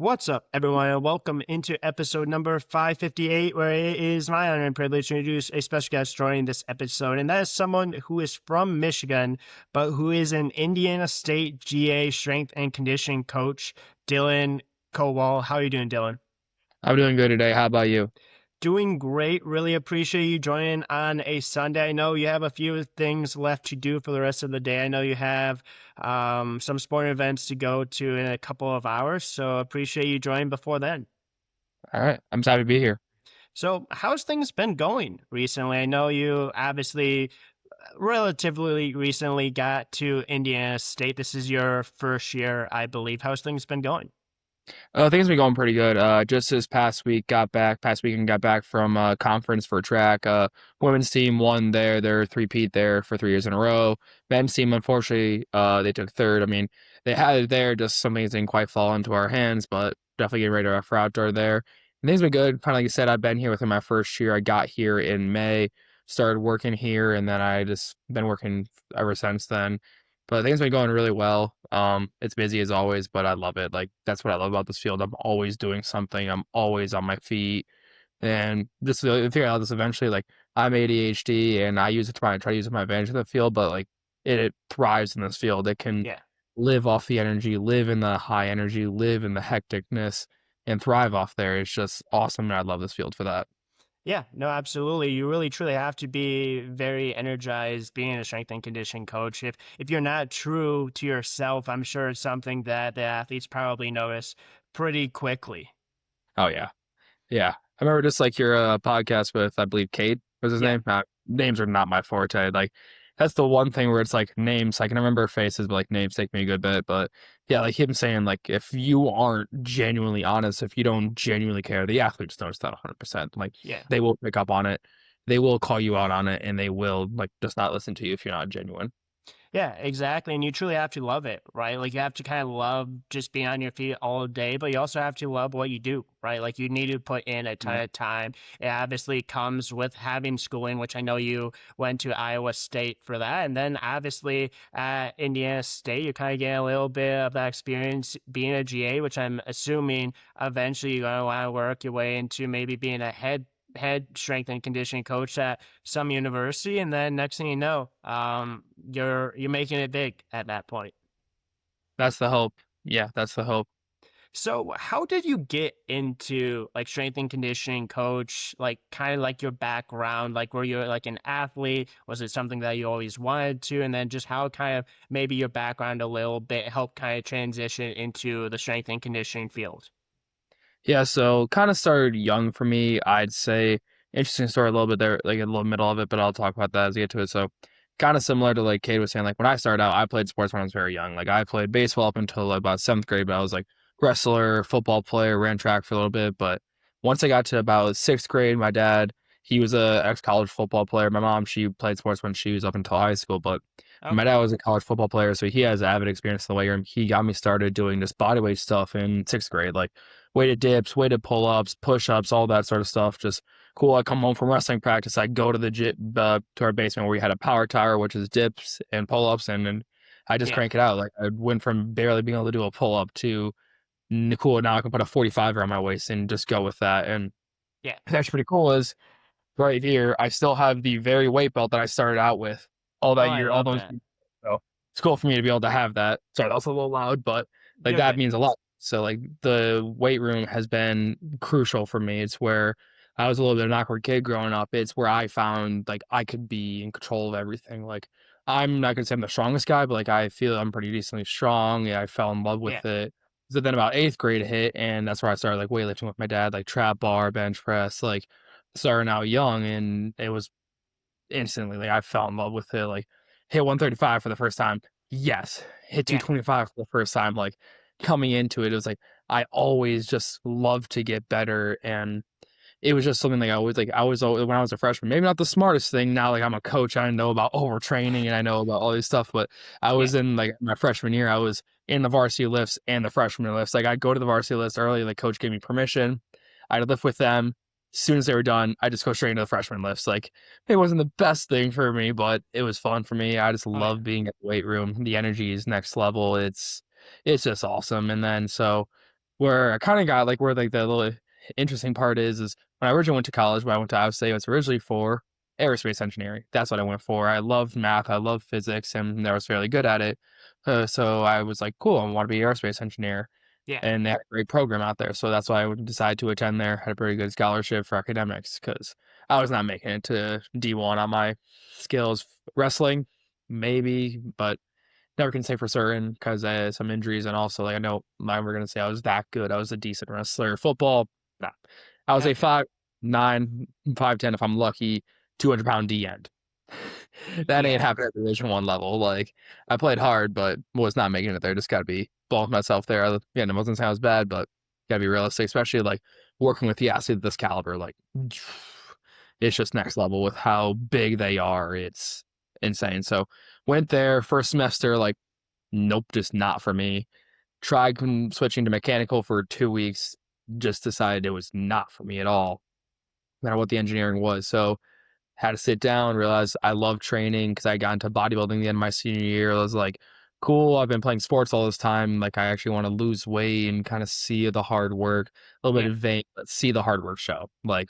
What's up, everyone, and welcome into episode number 558, where it is my honor and privilege to introduce a special guest joining this episode, and that is someone who is from Michigan, but who is an Indiana State GA strength and conditioning coach, Dylan Kowal. How are you doing, Dylan? I'm doing good today. How about you? Doing great. Really appreciate you joining on a Sunday. I know you have a few things left to do for the rest of the day. I know you have some sporting events to go to in a couple of hours, so appreciate you joining before then. All right. I'm happy to be here. So, how's things been going recently? I know you obviously relatively recently got to Indiana State. This is your first year, I believe. How's things been going? Things have been going pretty good. Just this past weekend got back from conference for track. Women's team won their three-peat there for 3 years in a row. Men's team, unfortunately, they took third. I mean, they had it there, just some things didn't quite fall into our hands, but definitely getting ready for outdoor there. And things have been good. Kind of like you said, I've been here within my first year. I got here in May, started working here, and then I just been working ever since then. But things been going really well. It's busy as always, but I love it. Like that's what I love about this field. I'm always doing something. I'm always on my feet, and just to figure out this eventually. Like I'm ADHD, and I use it to try to use it to my advantage in the field. But like it thrives in this field. It can Yeah. live off the energy, live in the high energy, live in the hecticness, and thrive off there. It's just awesome, and I love this field for that. Yeah, no, absolutely. You really truly have to be very energized being a strength and conditioning coach. If you're not true to yourself, I'm sure it's something that the athletes probably notice pretty quickly. Oh yeah. Yeah. I remember just like your podcast with, I believe, Cade was his Yeah. name. Names are not my forte. Like, that's the one thing where it's like names. I can remember faces, but like names take me a good bit. But yeah, like him saying, like, if you aren't genuinely honest, if you don't genuinely care, the athletes notice that 100%. Like, Yeah. they will pick up on it. They will call you out on it, and they will, like, just not listen to you if you're not genuine. Yeah, exactly. And you truly have to love it, right? Like you have to kind of love just being on your feet all day, but you also have to love what you do, right? Like you need to put in a ton Yeah. of time. It obviously comes with having schooling, which I know you went to Iowa State for that. And then obviously at Indiana State, you kind of get a little bit of that experience being a GA, which I'm assuming eventually you're going to want to work your way into maybe being a head strength and conditioning coach at some university, and then next thing you know, you're making it big at that point. That's the hope. Yeah, that's the hope. So how did you get into like strength and conditioning coach, like kind of like your background? Like were you like an athlete? Was it something that you always wanted to? And then just how kind of maybe your background a little bit helped kind of transition into the strength and conditioning field? Yeah, so kind of started young for me. I'd say interesting story a little bit there, like in the little middle of it, but I'll talk about that as we get to it. So kind of similar to like Kate was saying, like when I started out, I played sports when I was very young. Like I played baseball up until like, about seventh grade, but I was like wrestler, football player, ran track for a little bit. But once I got to about sixth grade, my dad, he was a ex-college football player. My mom, she played sports when she was up until high school, but my Okay. dad was a college football player, so he has avid experience in the weight room. He got me started doing this bodyweight stuff in sixth grade, like weighted dips, weighted pull-ups, push-ups, all that sort of stuff. Just cool. I come home from wrestling practice. I go to the gym, to our basement where we had a power tower, which is dips and pull-ups, and I just Yeah. crank it out. Like I went from barely being able to do a pull-up to cool. Now I can put a 45 around my waist and just go with that. And Yeah. it's actually pretty cool. Is right here, I still have the very weight belt that I started out with all Oh, that I year, all love those that. years. So it's cool for me to be able to have that. Sorry, that was a little loud, but like You're that good. means a lot. So like the weight room has been crucial for me. It's where I was a little bit of an awkward kid growing up. It's where I found like I could be in control of everything. Like I'm not gonna say I'm the strongest guy, but like I feel I'm pretty decently strong. Yeah, I fell in love Yeah. with it. So then about eighth grade hit, and that's where I started like weightlifting with my dad, like trap bar, bench press, like starting out young, and it was instantly like I fell in love with it. Like hit 135 for the first time. Yes. Hit Yeah. 225 for the first time. Like coming into it, it was like I always just loved to get better, and it was just something like I was always, when I was a freshman, maybe not the smartest thing. Now like I'm a coach, I know about overtraining and I know about all this stuff, but I Yeah. was in like my freshman year, I was in the varsity lifts and the freshman lifts. Like I'd go to the varsity lifts early, the coach gave me permission. I'd lift with them. As soon as they were done, I just go straight into the freshman lifts. Like it wasn't the best thing for me, but it was fun for me. I just Oh yeah. love being at the weight room. The energy is next level. It's just awesome. And then so where I kind of got like where like the little interesting part is when I originally went to college, when I went to Iowa State, it was originally for aerospace engineering. That's what I went for. I loved math, I loved physics, and I was fairly good at it. So I was like, cool, I want to be an aerospace engineer. Yeah. And they had a great program out there. So that's why I would decide to attend there. Had a pretty good scholarship for academics because I was not making it to D1 on my skills. Wrestling, maybe, but never can say for certain because I had some injuries, and also like I know mine were gonna say I was that good. I was a decent wrestler. Football, nah. I was a Okay. 5'9", 5'10" if I'm lucky, 200-pound D end. That ain't Yeah. happening at Division 1 level. Like I played hard, but was not making it there. Just gotta be balling myself there. Again, it wasn't sound as bad, but gotta be realistic, especially like working with the athlete of this caliber. Like it's just next level with how big they are. It's insane. So went there first semester, like nope, just not for me. Tried switching to mechanical for 2 weeks, just decided it was not for me at all, no matter what the engineering was. So had to sit down, realize I love training because I got into bodybuilding the end of my senior year. I was like, cool, I've been playing sports all this time. Like I actually want to lose weight and kind of see the hard work, a little bit Yeah. of vain, but see the hard work show. Like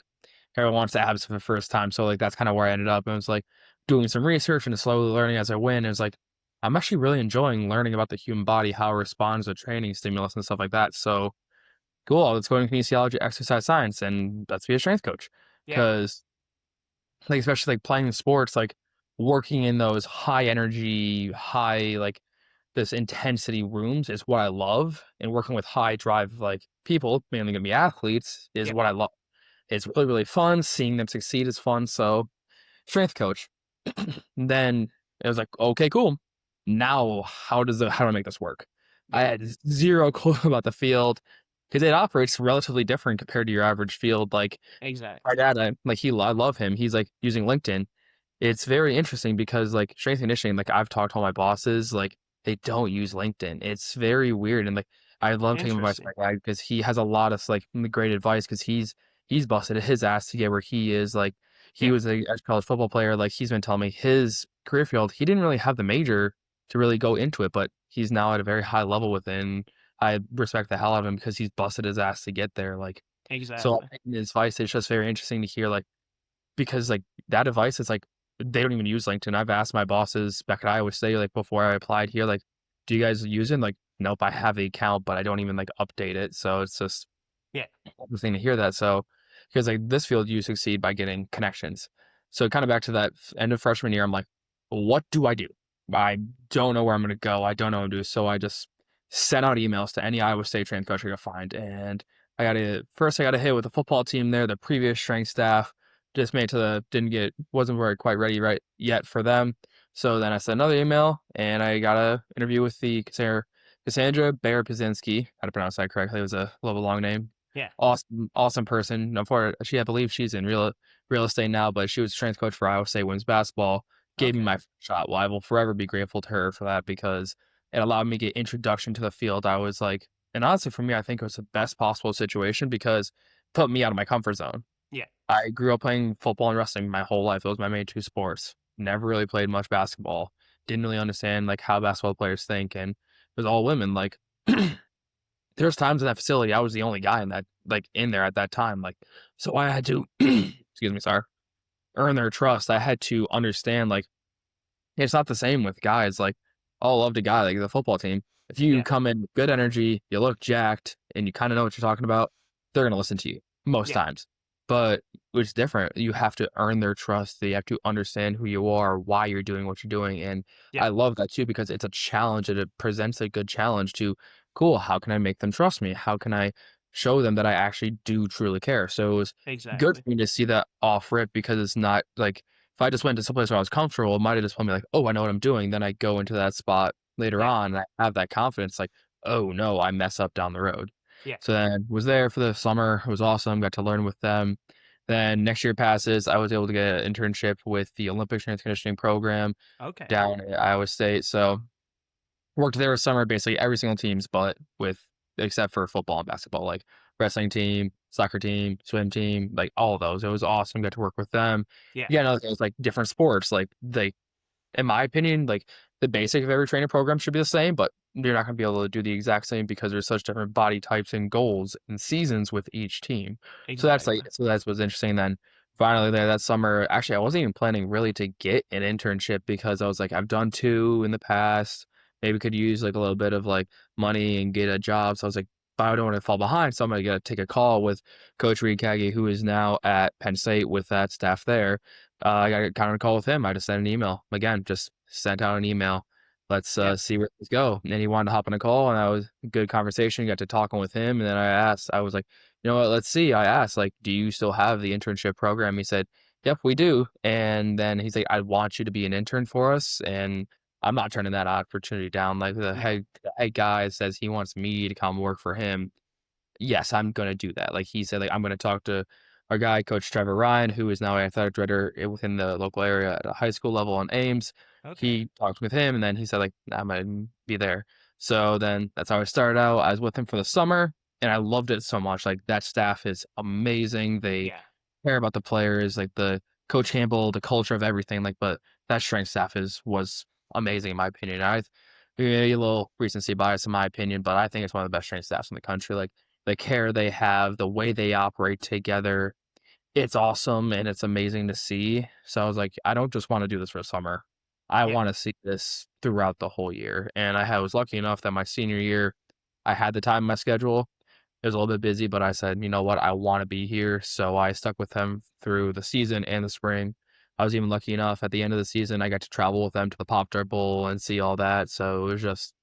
everyone wants to abs for the first time. So like that's kind of where I ended up. And it was like doing some research and slowly learning as I went. It was like I'm actually really enjoying learning about the human body, how it responds to training stimulus and stuff like that. So cool, let's go into kinesiology, exercise science, and let's be a strength coach. Yeah. Because like especially like playing sports, like working in those high energy, high like this intensity rooms is what I love. And working with high drive like people, mainly gonna be athletes, is Yeah. what I love. It's really, really fun. Seeing them succeed is fun. So strength coach. Then it was like, okay, cool. Now how do I make this work? I Yeah. had zero clue about the field because it operates relatively different compared to your average field. Like my Exactly. dad, I love him. He's like using LinkedIn. It's very interesting because like strength and conditioning, like I've talked to all my bosses, like they don't use LinkedIn. It's very weird. And like I love taking advice from Interesting. my dad because he has a lot of like great advice because he's busted his ass to get where he is. Like he Yeah. was a college football player. Like he's been telling me his career field, he didn't really have the major to really go into it, but he's now at a very high level within. I respect the hell out of him because he's busted his ass to get there. Like so Exactly. his advice is just very interesting to hear, like because like that advice is like they don't even use LinkedIn. I've asked my bosses back at Iowa State, like before I applied here, like, do you guys use it? Like, nope, I have the account, but I don't even like update it. So it's just Yeah. interesting to hear that. So because like this field, you succeed by getting connections. So kind of back to that end of freshman year, I'm like, what do I do? I don't know where I'm going to go. I don't know what to do. So I just sent out emails to any Iowa State strength coach I could find. And I got a hit with the football team there, the previous strength staff just made to the didn't get wasn't very quite ready right yet for them. So then I sent another email and I got a interview with the Cassandra Bear Pazinski. How to pronounce that correctly? It was a little long name. Yeah. Awesome person. I believe she's in real estate now, but she was strength coach for Iowa State women's basketball. Gave me Okay. my first shot. Well, I will forever be grateful to her for that because it allowed me to get introduction to the field. I was like, and honestly, for me, I think it was the best possible situation because it put me out of my comfort zone. Yeah. I grew up playing football and wrestling my whole life. Those were my main two sports. Never really played much basketball. Didn't really understand like how basketball players think, and it was all women. Like there's times in that facility I was the only guy in that like in there at that time. Like so I had to excuse me, sorry, earn their trust. I had to understand like it's not the same with guys. Like, I'll love the guy, like the football team. If you Yeah. come in with good energy, you look jacked, and you kind of know what you're talking about, they're gonna listen to you most Yeah. times. But it's different. You have to earn their trust. They have to understand who you are, why you're doing what you're doing, and Yeah. I love that too because it's a challenge. It presents a good challenge to, cool. How can I make them trust me? How can I show them that I actually do truly care? So it was good Exactly. for me to see that off rip because it's not like if I just went to some place where I was comfortable, it might have just told me like, "Oh, I know what I'm doing." Then I go into that spot later Yeah. on, and I have that confidence, like, "Oh no, I mess up down the road." Yeah. So then was there for the summer. It was awesome. Got to learn with them. Then next year passes. I was able to get an internship with the Olympic strength conditioning program Okay. down at Iowa State. So worked there this summer, basically every single team's, but with except for football and basketball, like wrestling team, soccer team, swim team, like all of those. It was awesome. Got to work with them. Yeah. Yeah, no, it was like different sports. Like they in my opinion, like the basic of every training program should be the same, but you're not going to be able to do the exact same because there's such different body types and goals and seasons with each team. Exactly. So that's what's interesting. Then finally there that summer, actually I wasn't even planning really to get an internship because I was like, I've done two in the past, maybe could use like a little bit of like money and get a job. So I was like, but I don't want to fall behind, so I'm gonna take a call with Coach Reed Kagi, who is now at Penn State with that staff there. I got kind of a call with him. I just sent an email. Again, just sent out an email. Let's Yeah. see where things go. And he wanted to hop on a call, and that was a good conversation. Got to talking with him, and then I was like, you know what? Let's see. I asked, like, do you still have the internship program? He said, yep, we do. And then he's like, I want you to be an intern for us, and I'm not turning that opportunity down. Like Yeah. the head guy says he wants me to come work for him. Yes, I'm gonna do that. Like he said, like I'm gonna talk to our guy, Coach Trevor Ryan, who is now an athletic director within the local area at a high school level in Ames. Okay. He talked with him, and then he said, like, I'm gonna be there. So then that's how I started out. I was with him for the summer, and I loved it so much. Like that staff is amazing. They Yeah. care about the players, like the Coach Campbell, the culture of everything. Like, but that strength staff is was amazing in my opinion. A little recency bias in my opinion, but I think it's one of the best strength staffs in the country. Like the care they have, the way they operate together, it's awesome and it's amazing to see. So I was like, I don't just want to do this for summer. I Yeah. want to see this throughout the whole year. And was lucky enough that my senior year, I had the time in my schedule. It was a little bit busy, but I said, you know what, I want to be here. So I stuck with them through the season and the spring. I was even lucky enough at the end of the season, I got to travel with them to the Pop Tart Bowl and see all that. So it was just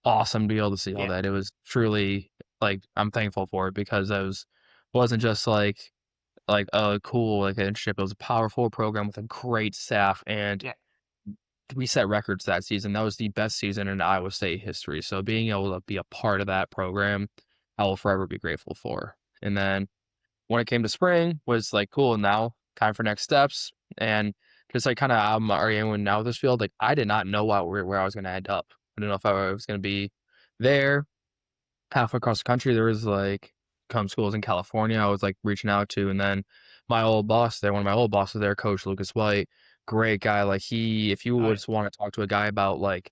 awesome to be able to see all Yeah. that. It was truly like I'm thankful for it because it wasn't just like a cool like internship. It was a powerful program with a great staff, and Yeah. we set records that season. That was the best season in Iowa State history. So being able to be a part of that program, I will forever be grateful for. And then when it came to spring, was like cool. Now time for next steps, and just like kind of I'm already in now with this field. Like I did not know where I was going to end up. I didn't know if I was going to be there halfway across the country. There was like some schools in California I was like reaching out to, and then my old boss there, one of my old bosses there, Coach Lucas White, great guy. Like if you Oh would yeah. want to talk to a guy about like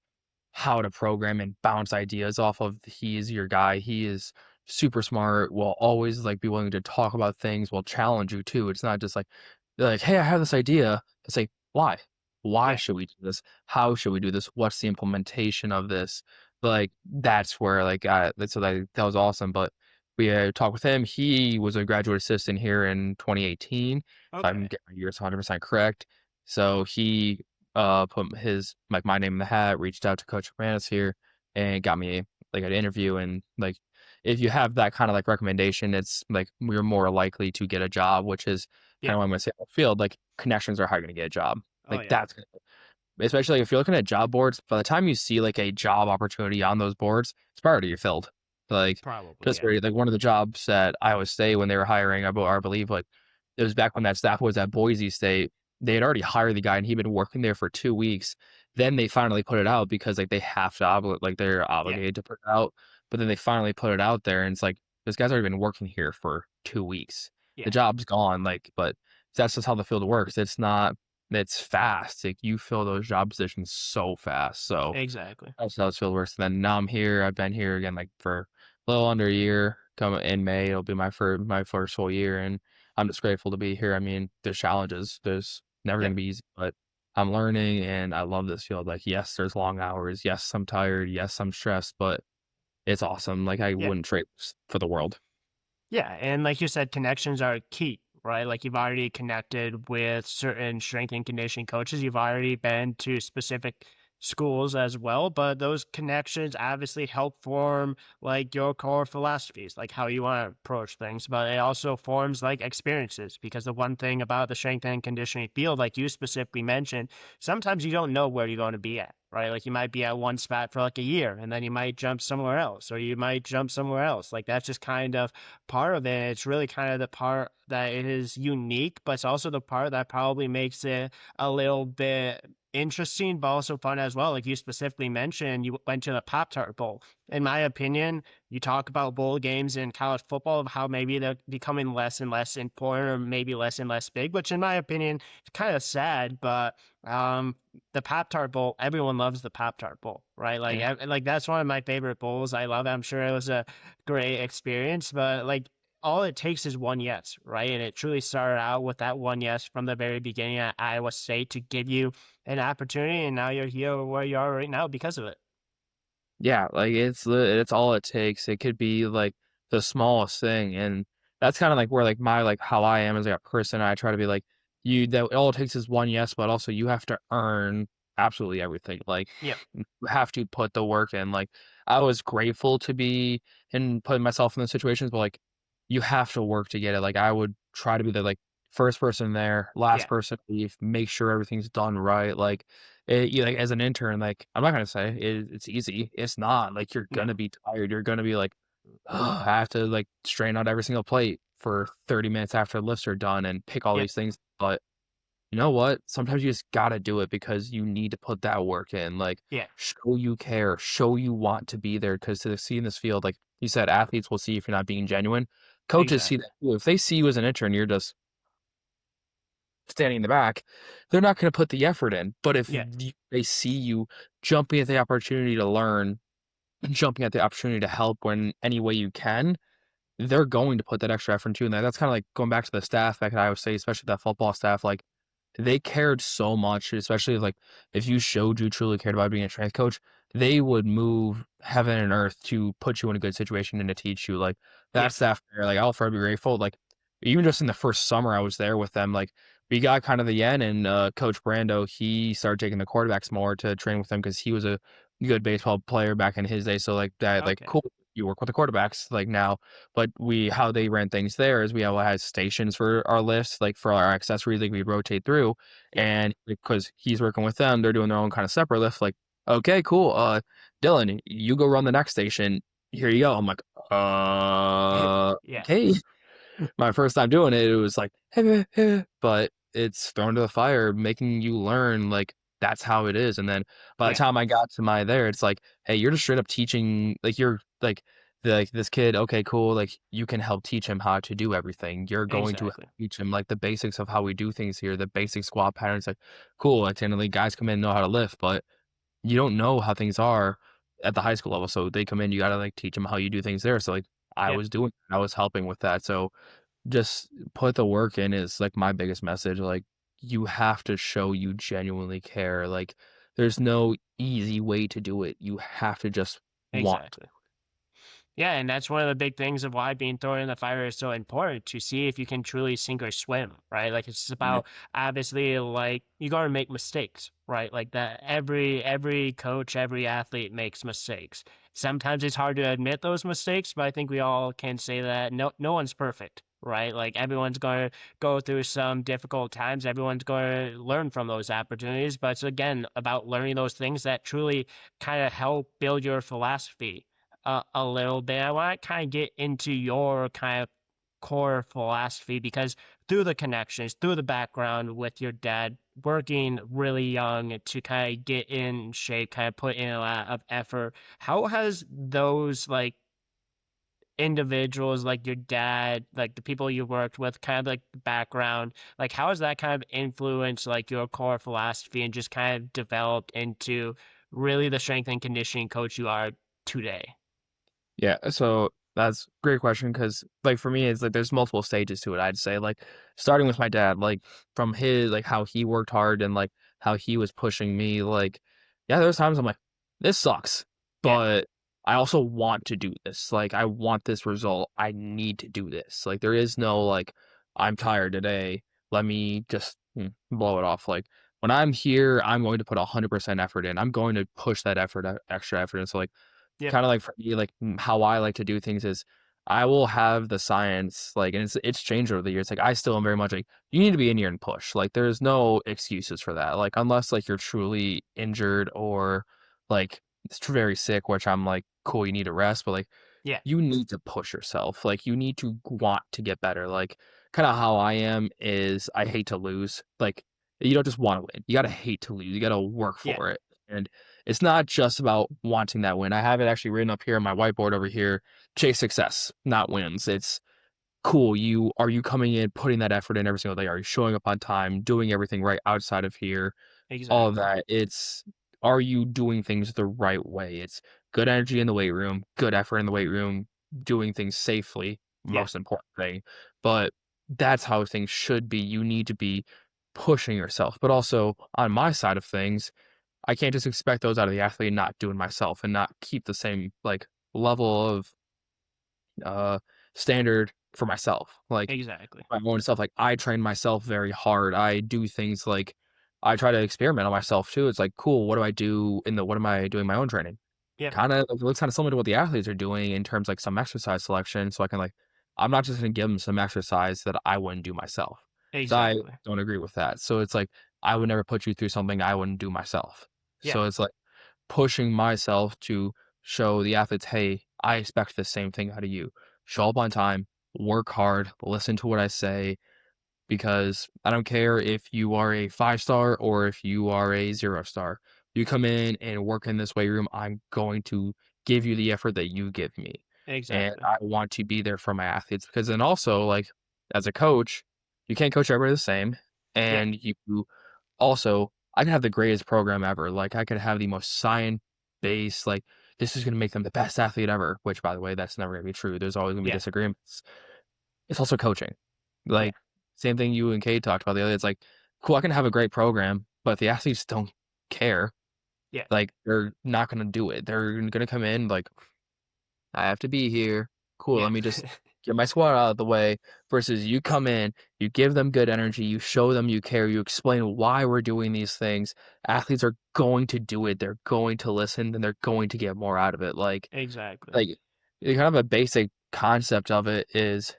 how to program and bounce ideas off of, he is your guy. He is super smart. Will always like be willing to talk about things. Will challenge you too. It's not just like hey, I have this idea. It's like why? Why Yeah. should we do this? How should we do this? What's the implementation of this? Like that's where like that was awesome. But we talked with him. He was a graduate assistant here in 2018. If I'm Okay. getting my years 100% correct. So he put his like my name in the hat, reached out to Coach McManus here, and got me like an interview. And like if you have that kind of like recommendation, it's like you're more likely to get a job, which is kind Yeah. of what I'm gonna say on the field. Like connections are how you're gonna get a job. Oh Like yeah. that's especially if you're looking at job boards, by the time you see like a job opportunity on those boards, it's already filled. Like Probably. just Yeah. very like one of the jobs at Iowa State when they were hiring, I believe like it was back when that staff was at Boise State. They had already hired the guy and he'd been working there for 2 weeks. Then they finally put it out because like they have to like they're Yeah. obligated to put it out. But then they finally put it out there and it's like this guy's already been working here for 2 weeks. The Yeah. job's gone. Like, but that's just how the field works. It's fast. Like you fill those job positions so fast. So Exactly. that's how it's field works. Then now I'm here. I've been here again like for a little under a year. Come in May, it'll be my first whole year, and I'm just grateful to be here. I mean, there's challenges. There's never Yeah. gonna be easy, but I'm learning and I love this field. Like, yes, there's long hours. Yes, I'm tired. Yes, I'm stressed, but it's awesome. Like I Yeah. wouldn't trade this for the world. Yeah, and like you said, connections are key, right? Like you've already connected with certain strength and conditioning coaches. You've already been to specific schools as well, but those connections obviously help form like your core philosophies, like how you want to approach things. But it also forms like experiences because the one thing about the strength and conditioning field, like you specifically mentioned, sometimes you don't know where you're going to be at. Right, like you might be at one spot for like a year, and then you might jump somewhere else, or you might jump somewhere else. Like that's just kind of part of it. It's really kind of the part that is unique, but it's also the part that probably makes it a little bit interesting, but also fun as well. Like you specifically mentioned, you went to the Pop Tart Bowl. In my opinion, you talk about bowl games in college football of how maybe they're becoming less and less important or maybe less and less big, which in my opinion is kind of sad. But the Pop Tart Bowl, everyone loves the Pop Tart Bowl, right? Like, Yeah. like that's one of my favorite bowls. I love it. I'm sure it was a great experience, but like all it takes is one yes, right? And it truly started out with that one yes from the very beginning at Iowa State to give you an opportunity, and now you're here where you are right now because of it. Yeah, like it's all it takes. It could be like the smallest thing, and that's kind of like where like my like how I am as like a person. I try to be like you. That all it takes is one yes, but also you have to earn absolutely everything. Like Yep. you have to put the work in. Like I was grateful to be in putting myself in those situations, but like you have to work to get it. Like I would try to be the like first person there, last Yeah. person to leave, make sure everything's done right. Like you like as an intern, like I'm not gonna say it's easy. It's not like you're No. gonna be tired. You're gonna be like, I have to like strain out every single plate for 30 minutes after the lifts are done and pick all Yep. these things. But you know what? Sometimes you just gotta do it because you need to put that work in. Like Yeah. show you care, show you want to be there. Because to see in this field, like you said, athletes will see if you're not being genuine. Coaches see that Exactly. too. If they see you as an intern, you're just standing in the back, they're not going to put the effort in. But if Yeah. they see you jumping at the opportunity to learn, jumping at the opportunity to help when any way you can, they're going to put that extra effort into. And that's kind of like going back to the staff back at Iowa State, especially that football staff. Like they cared so much, especially like if you showed you truly cared about being a strength coach, they would move heaven and earth to put you in a good situation and to teach you. Like that Yep. staff there, like I'll forever be grateful. Like even just in the first summer I was there with them, like we got kind of the yen and Coach Brando, he started taking the quarterbacks more to train with them because he was a good baseball player back in his day. So like that, like Okay. cool, you work with the quarterbacks like now. But we how they ran things there is we all had stations for our lifts, like for our accessories, like we rotate through. Yep. And because he's working with them, they're doing their own kind of separate lift. Like, okay, cool. Dylan, you go run the next station. Here you go. I'm like, Yeah. okay. My first time doing it, it was like, but it's thrown to the fire, making you learn like that's how it is. And then by the Yeah. time I got to my there, it's like, hey, you're just straight up teaching, like you're like this kid, okay, cool, like you can help teach him how to do everything. You're going to Exactly. teach him like the basics of how we do things here, the basic squat patterns. Like, cool, like technically guys come in and know how to lift, but you don't know how things are at the high school level. So they come in, you gotta like teach them how you do things there. So like Yep. I was helping with that. So just put the work in is like my biggest message. Like you have to show you genuinely care. Like there's no easy way to do it. You have to just want. Exactly. Yeah, and that's one of the big things of why being thrown in the fire is so important to see if you can truly sink or swim, right? Like it's Yeah. about obviously like you gotta make mistakes, right? Like that every coach, every athlete makes mistakes. Sometimes it's hard to admit those mistakes, but I think we all can say that no one's perfect, right? Like everyone's gonna go through some difficult times, everyone's gonna learn from those opportunities, but it's again about learning those things that truly kind of help build your philosophy a little bit. I want to kind of get into your kind of core philosophy because through the connections, through the background with your dad, working really young to kind of get in shape, kind of put in a lot of effort, how has those like individuals like your dad, like the people you worked with, kind of like the background, like how has that kind of influenced like your core philosophy and just kind of developed into really the strength and conditioning coach you are today? Yeah, so that's a great question because, like, for me, it's like there's multiple stages to it. I'd say, like, starting with my dad, like, from his, like, how he worked hard and, like, how he was pushing me. Like, yeah, there's times I'm like, this sucks, Yeah. but I also want to do this. Like, I want this result. I need to do this. Like, there is no, like, I'm tired today. Let me just blow it off. Like, when I'm here, I'm going to put 100% effort in. I'm going to push that effort, extra effort. And so, like, Yep. kinda like for me, like, how I like to do things is I will have the science, like and it's changed over the years, like, I still am very much like, "You need to be in here and push," like, there's no excuses for that, like, unless, like, you're truly injured or, like, very sick, which I'm like, "Cool, you need to rest," but, like, Yeah. you need to push yourself, like, you need to want to get better, like, kinda how I am is I hate to lose, like, you don't just want to win. You got to hate to lose. You got to work Yeah, for it. And it's not just about wanting that win. I have it actually written up here on my whiteboard over here. Chase success, not wins. It's cool. You coming in, putting that effort in every single day? Are you showing up on time, doing everything right outside of here? All of exactly. that. It's are you doing things the right way? It's good energy in the weight room, good effort in the weight room, doing things safely, Yeah, most important thing. But that's how things should be. You need to be pushing yourself. But also on my side of things, I can't just expect those out of the athlete and not do it myself and not keep the same like level of uh standard for myself. Like exactly. my own stuff. Like I train myself very hard. I do things like I try to experiment on myself too. It's like, cool, what do I do in the what am I doing my own training? Yeah, Kinda it looks kinda similar to what the athletes are doing in terms like some exercise selection. So I can like I'm not just gonna give them some exercise that I wouldn't do myself. So I exactly. don't agree with that. So it's like I would never put you through something I wouldn't do myself. Yeah, So it's like pushing myself to show the athletes, "Hey, I expect the same thing out of you. Show up on time, work hard, listen to what I say, because I don't care if you are a 5 star or if you are a 0 star. You come in and work in this weight room, I'm going to give you the effort that you give me. And exactly. I want to be there for my athletes because then also, like, as a coach, you can't coach everybody the same. Yeah, And you also, I can have the greatest program ever. Like, I could have the most science based, like, this is going to make them the best athlete ever, which, by the way, that's never going to be true. There's always going to be yeah, disagreements. It's also coaching. yeah, Like, same thing you and Kate talked about the other day, it's like, cool, I can have a great program, but if the athletes don't care, yeah, like, they're not gonna do it. They're gonna come in like, "I have to be here. Cool, yeah, let me just get my squat out of the way," versus you come in, you give them good energy, you show them you care, you explain why we're doing these things. Athletes are going to do it, they're going to listen, and they're going to get more out of it. exactly. Like, kind of a basic concept of it is,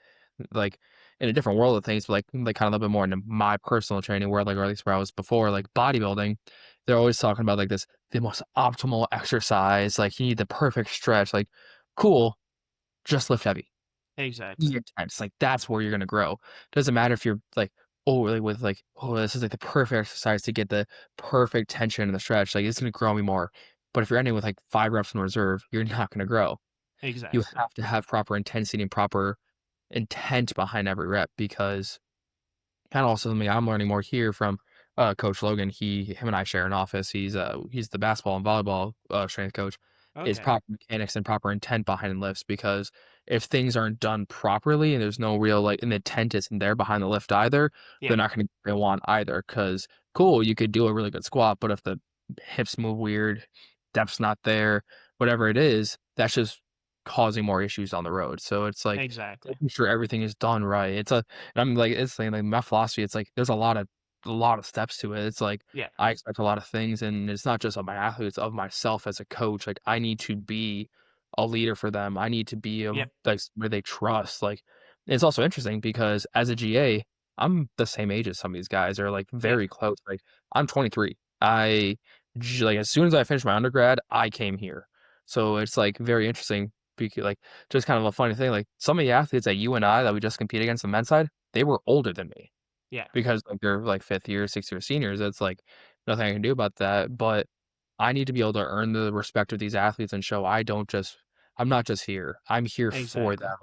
like, in a different world of things, but, like, kinda a little bit more into my personal training world, like, or at least where I was before, like, bodybuilding, they're always talking about, like, the most optimal exercise, like, you need the perfect stretch, like, cool, just lift heavy. Exactly. Be intense, like, that's where you're gonna grow. Doesn't matter if you're, like, oh, really with, like, "Oh, this is, like, the perfect exercise to get the perfect tension in the stretch, like, it's gonna grow me more." But if you're ending with, like, 5 reps in reserve, you're not gonna grow. You Exactly. have to have proper intensity and proper intent behind every rep because and also something I'm learning more here from, Coach Logan. Him and I share an office. He's the basketball and volleyball, strength coach, is Okay. proper mechanics and proper intent behind lifts because if things aren't done properly and there's no real, like and the intent isn't there behind the lift either, Yeah, they're not gonna go on either. Because cool, you could do a really good squat, but if the hips move weird, depth's not there, whatever it is, that's just causing more issues on the road. So it's like exactly. making sure everything is done right. And I'm like, it's saying like my philosophy, it's like there's a lot of steps to it. It's like Yeah, I expect a lot of things and it's not just of my athletes, of myself as a coach. Like I need to be a leader for them. I need to be yeah, like where they trust. Like it's also interesting because as a GA, I'm the same age as some of these guys or like yeah, very close. Like I'm 23. Like as soon as I finished my undergrad, I came here. So it's like very interesting because like just kind of a funny thing, like, some of the athletes that you and I that we just compete against on the men's side, they were older than me yeah, because, like, they're, like, 5th year, 6th year seniors, it's, like, nothing I can do about that, but I need to be able to earn the respect of these athletes and show I'm not just here, I'm here for exactly. them,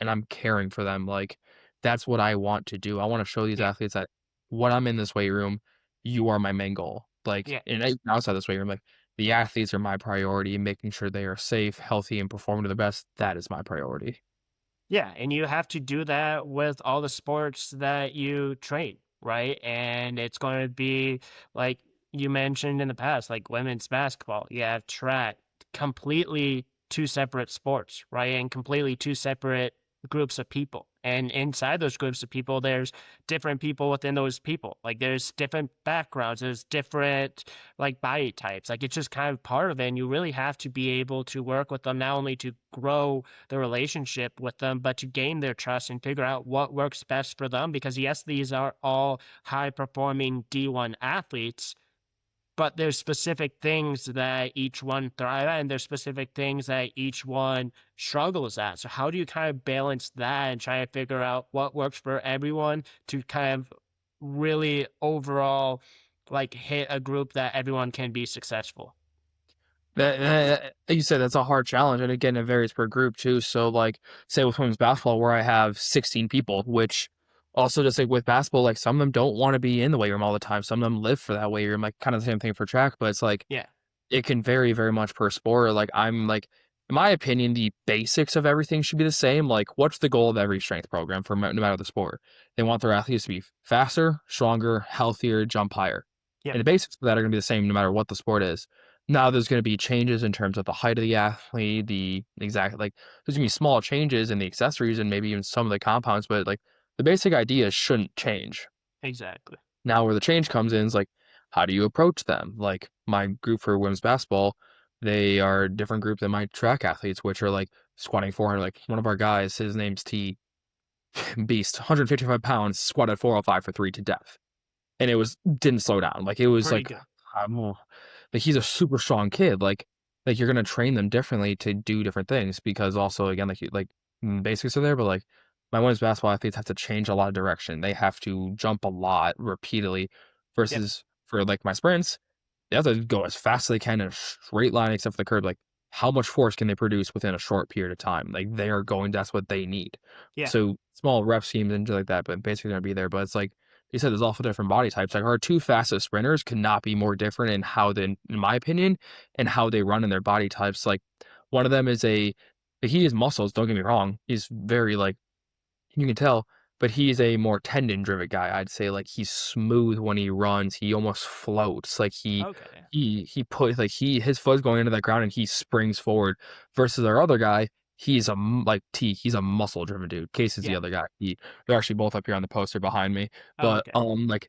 and I'm caring for them, like, that's what I want to do, I wanna show these Yeah, athletes that when I'm in this weight room, you are my main goal, like, yeah. and even outside this weight room, like, the athletes are my priority, and making sure they are safe, healthy, and performing to their best, that is my priority. Yeah, and you have to do that with all the sports that you train, right? And it's going to be like you mentioned in the past, like women's basketball, you have track, completely two separate sports, right? And completely two separate groups of people. And inside those groups of people, there's different people within those people. Like there's different backgrounds, there's different like body types. Like it's just kind of part of it. And you really have to be able to work with them not only to grow the relationship with them, but to gain their trust and figure out what works best for them. Because yes, these are all high performing D1 athletes, but there's specific things that each one thrive at, and there's specific things that each one struggles at. So how do you kind of balance that and try to figure out what works for everyone to kind of really overall like hit a group that everyone can be successful. You said that's a hard challenge, and again, it varies per group too. So, like, say with women's basketball, where I have 16 people, which also just like with basketball, like some of them don't want to be in the weight room all the time. Some of them live for that weight room, like kind of the same thing for track. But it's like Yeah. it can vary very much per sport. Like, I'm like, in my opinion, the basics of everything should be the same. Like, what's the goal of every strength program for no matter the sport? They want their athletes to be faster, stronger, healthier, jump higher. Yep. And the basics of that are going to be the same no matter what the sport is. Now, there's going to be changes in terms of the height of the athlete, the exact, like, there's going to be small changes in the accessories and maybe even some of the compounds, but like, the basic idea shouldn't change. Exactly. Now, where the change comes in is like, how do you approach them? Like my group for women's basketball, they are a different group than my track athletes, which are like squatting 400. Like one of our guys, his name's T Beast, 155 pounds, squatted 405 for three to death, and it was didn't slow down. Like it was Pretty like, good. I'm, like he's a super strong kid. Like you're gonna train them differently to do different things because also again basics are there, but like my women's basketball athletes have to change a lot of direction. They have to jump a lot repeatedly Yep. versus for like my sprints, they have to go as fast as they can in a straight line except for the curb. Like how much force can they produce within a short period of time? Like they are going, that's what they need. Yeah. So small rep schemes and things like that, but basically gonna be there. But it's like you said, there's also different body types. Like our two fastest sprinters could not be more different in how they, in my opinion, and how they run in their body types. Like one of them is he has muscles. Don't get me wrong. He's very like you can tell, but he's a more tendon-driven guy, I'd say, like, he's smooth when he runs, he almost floats, like, Okay. he put like, his foot's going into that ground and he springs forward, versus our other guy, he's like T, he's a muscle-driven dude. Case is the Yeah. other guy. They're actually both up here on the poster behind me, but, Okay. like,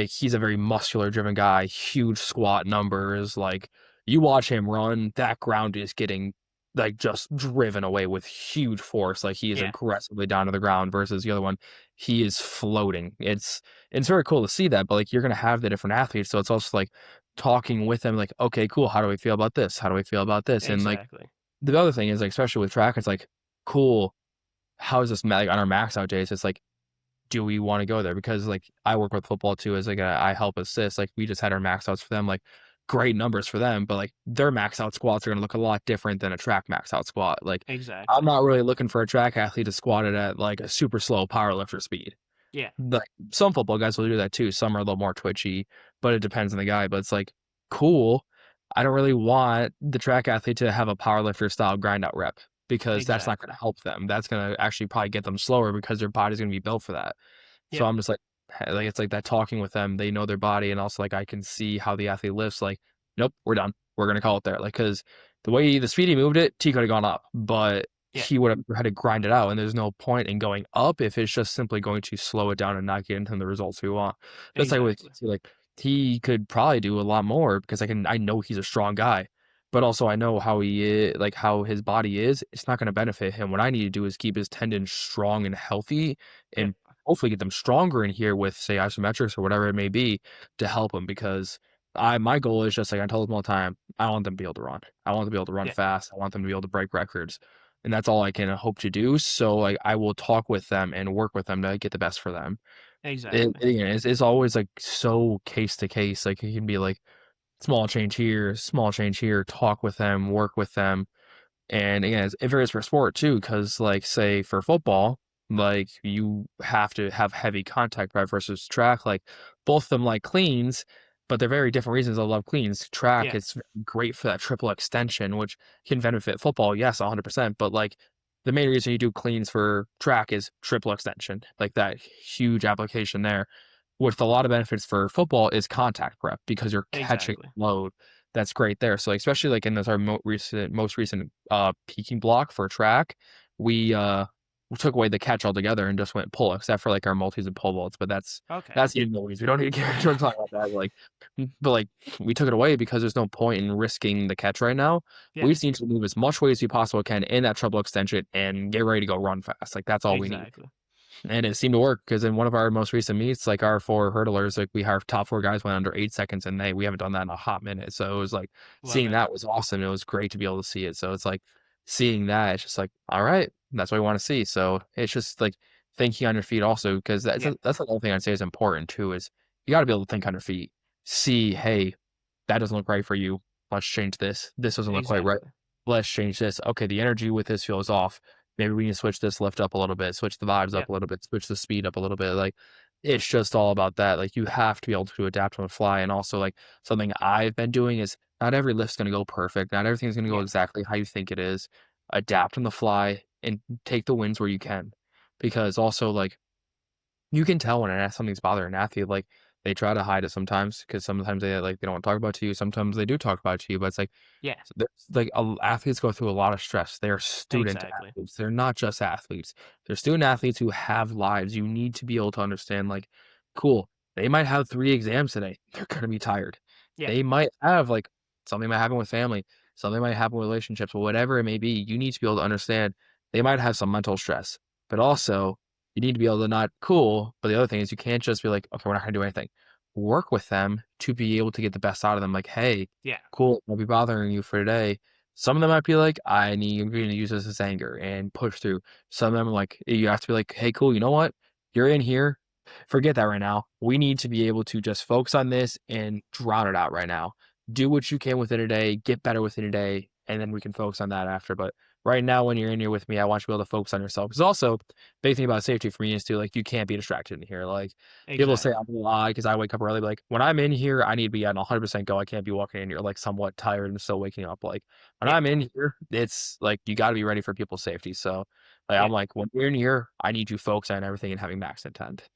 he's a very muscular-driven guy, huge squat numbers, like, you watch him run, that ground is getting like just driven away with huge force. Like he is Yeah. aggressively down to the ground versus the other one, he is floating. It's very cool to see that, but like you're gonna have the different athletes. So it's also like talking with them, like, okay, cool, how do we feel about this? How do we feel about this? And like Exactly. the other thing is like especially with track, it's like, cool, how is this like on our max out days? It's like do we want to go there? Because like I work with football too as like I help assist. Like we just had our max outs for them, like great numbers for them, but like their max out squats are gonna look a lot different than a track max out squat. Like I'm Exactly. not really looking for a track athlete to squat it at like a super slow power lifter speed. Yeah. Like some football guys will do that too. Some are a little more twitchy, but it depends on the guy. But it's like cool. I don't really want the track athlete to have a power lifter style grind out rep because that's not going Exactly. to help them. That's going to actually probably get them slower because their body's going to be built for that. So Yep. I'm just like it's like that talking with them. They know their body, and also like I can see how the athlete lifts. Like, nope, we're done. We're gonna call it there. Like, because the speed he moved it, T could have gone up, but Yeah. he would have had to grind it out, and there's no point in going up if it's just simply going to slow it down and not get into the results we want. That's like with Exactly. like he could probably do a lot more because I know he's a strong guy, but also I know how he is, like how his body is. It's not going to benefit him. What I need to do is keep his tendons strong and healthy, Yep. and hopefully get them stronger in here with say isometrics or whatever it may be to help them because my goal is just like I tell them all the time, I want them to be able to run. I want them to be able to run Yeah. fast. I want them to be able to break records. And that's all I can hope to do. So like I will talk with them and work with them to get the best for them. Exactly. It's always like so case to case. Like it can be like small change here, talk with them, work with them, and again, it varies for sport too, because like say for football, like you have to have heavy contact prep versus track. Like both of them like cleans, but they're very different reasons I love cleans. Track Yeah. is great for that triple extension, which can benefit football, yes, 100%. But like the main reason you do cleans for track is triple extension, like that huge application there. With a lot of benefits for football is contact prep because you're catching Exactly. load that's great there. So especially like in this our most recent peaking block for track, we took away the catch altogether and just went pull, except for like our multis and pole vaults. But Okay. that's in the weeds. We don't need to get don't talk about that. But like we took it away because there's no point in risking the catch right now. Yeah. We just need to move as much weight as we possibly can in that treble extension and get ready to go run fast. Like that's all we need. Exactly. And it seemed to work because in one of our most recent meets, like our four hurdlers, like our top four guys went under 8 seconds, and we haven't done that in a hot minute. So it was like Love seeing it. that was awesome. It was great to be able to see it. So it's like seeing that, it's just like, all right, that's what we want to see. So it's just like thinking on your feet also, because Yeah, that's another thing I'd say is important too, is you got to be able to think on your feet. See, hey, that doesn't look right for you. Let's change this. This doesn't look quite right. exactly. Let's change this. Okay, the energy with this feels off. Maybe we need to switch this lift up a little bit, switch the vibes Yeah, up a little bit, switch the speed up a little bit. Like it's just all about that. Like you have to be able to adapt on the fly. And also like something I've been doing is not every lift's gonna go perfect. Not everything's gonna go yeah, exactly how you think it is. Adapt on the fly and take the wins where you can. Because also like you can tell when something's bothering an athlete, like, they try to hide it sometimes because sometimes they don't wanna talk about it to you, sometimes they do talk about it to you, but it's like, yeah, there's like, athletes go through a lot of stress, they are student exactly. athletes, they're not just athletes. They're student athletes who have lives, you need to be able to understand, like, cool, they might have 3 exams today, they're gonna be tired. Yeah, They might have, like something might happen with family, something might happen with relationships, whatever it may be, you need to be able to understand they might have some mental stress, but also you need to be able to not cool, but the other thing is you can't just be like, "Okay, we're not gonna do anything." Work with them to be able to get the best out of them, like, "Hey, yeah, cool, I'll be bothering you for today." Some of them might be like, I'm gonna use this as anger and push through." Some of them, like, you have to be like, "Hey, cool, you know what? You're in here. Forget that right now. We need to be able to just focus on this and drown it out right now. Do what you can within a day, get better within a day, and then we can focus on that after, but right now, when you're in here with me, I want you to be able to focus on yourself. Because also, big thing about safety for me is too, like, you can't be distracted in here. Like, people say exactly. I'm a lie because I wake up early. But like, when I'm in here, I need to be at 100% go. I can't be walking in here like somewhat tired and still waking up. Like, when Yeah, I'm in here, it's like you got to be ready for people's safety. So, like, yeah. I'm like, when you're in here, I need you focused on everything and having max intent.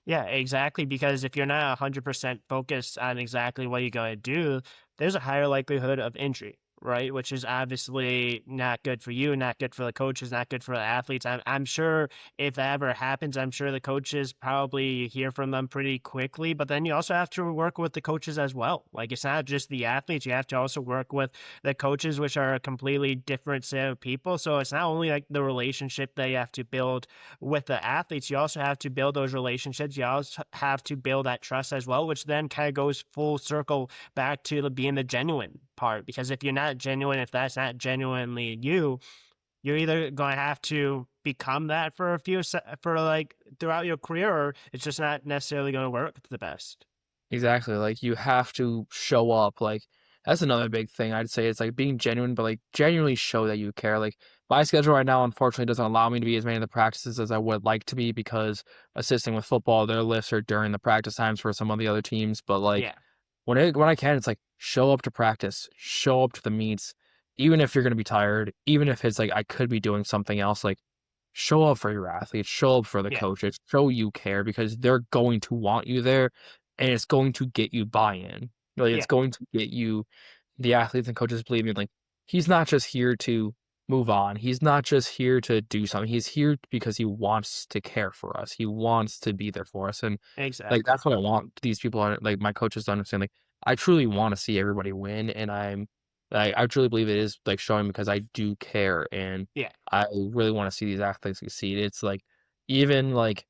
Yeah, exactly. Because if you're not 100% focused on exactly what you're going to do, there's a higher likelihood of injury, right? Which is obviously not good for you, not good for the coaches, not good for the athletes. I'm sure if that ever happens, I'm sure the coaches probably hear from them pretty quickly. But then you also have to work with the coaches as well. Like it's not just the athletes, you have to also work with the coaches, which are a completely different set of people. So it's not only like the relationship that you have to build with the athletes, you also have to build those relationships. You also have to build that trust as well, which then kind of goes full circle back to being the genuine part. Because if you're not genuine, if that's not genuinely you, you're either going to have to become that for for like throughout your career, or it's just not necessarily going to work the best. Exactly, like, you have to show up, like, that's another big thing I'd say, it's, like, being genuine, but, like, genuinely show that you care, like, my schedule right now, unfortunately, doesn't allow me to be as many of the practices as I would like to be because assisting with football, their lifts are during the practice times for some of the other teams, but, like, Yeah, when I can, it's like, show up to practice, show up to the meets, even if you're gonna be tired, even if it's like I could be doing something else, like, show up for your athletes, show up for the yeah, coaches, show you care because they're going to want you there, and it's going to get you buy-in. Like, it's yeah, going to get you the athletes and coaches believing, like, he's not just here to move on, he's not just here to do something, he's here because he wants to care for us, he wants to be there for us, and, like, exactly. that's what I want these people are like, my coaches to understand, like, I truly wanna see everybody win, and I truly believe it is, like, showing because I do care, and Yeah, I really wanna see these athletes succeed. It's like, even, like,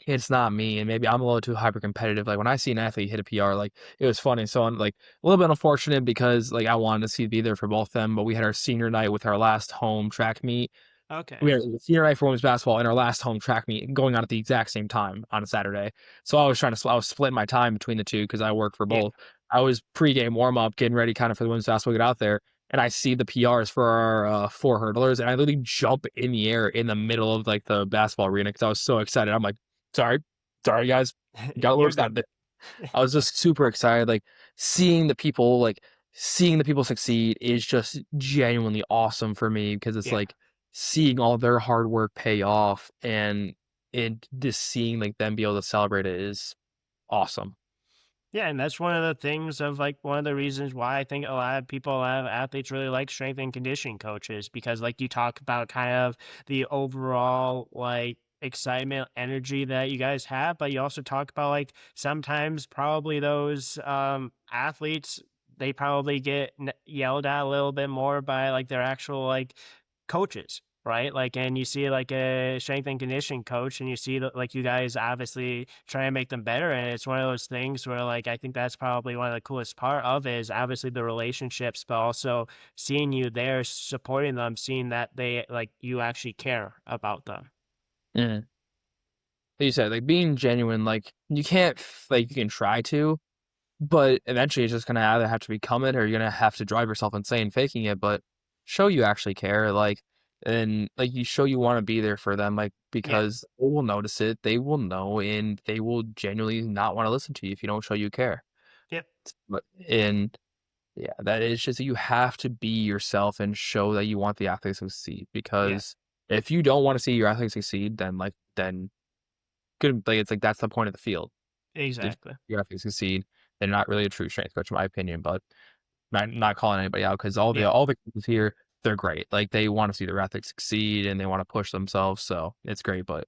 it's not me, and maybe I'm a little too hyper competitive. Like when I see an athlete hit a PR, like it was funny. So I'm like a little bit unfortunate because like I wanted to see be there for both them, but we had our senior night with our last home track meet. We okay, had a senior night for women's basketball and our last home track meet going on at the exact same time on a Saturday. So I was splitting my time between the two because I work for yeah, both. I was pregame warm up, getting ready kind of for the women's basketball, get out there, and I see the PRs for our four hurdlers, and I literally jump in the air in the middle of like the basketball arena because I was so excited. I'm like, sorry, sorry guys, got a little you're good. excited. I was just super excited, like, seeing the people succeed is just genuinely awesome for me because it's, Yeah. like, seeing all their hard work pay off and just seeing, like, them be able to celebrate it is awesome. Yeah, and that's one of the things of like one of the reasons why I think a lot of people, a lot of athletes really like strength and conditioning coaches because like you talk about kind of the overall like excitement, energy that you guys have, but you also talk about like sometimes probably those athletes they probably get yelled at a little bit more by like their actual like coaches, right? Like, and you see like a strength and conditioning coach, and you see that like you guys obviously try and make them better, and it's one of those things where like I think that's probably one of the coolest part of it is obviously the relationships, but also seeing you there, supporting them, seeing that they like you actually care about them. Mhm. you said, like being genuine, like you can't like you can try to, but eventually it's just gonna either have to become it or you're gonna have to drive yourself insane faking it, but show you actually care, like and like you show you want to be there for them, like Yeah. because they will notice it, they will know, and they will genuinely not want to listen to you if you don't show you care. Yep. But and yeah, that is just you have to be yourself and show that you want the athlete to succeed Yeah. because if you don't want to see your athlete succeed, then then good like it's like that's the point of the field. If Exactly. your athletes succeed, they're not really a true strength coach in my opinion, but not calling anybody out because Yeah. all the coaches here, they're great. Like they want to see their athletes succeed and they want to push themselves, so it's great. But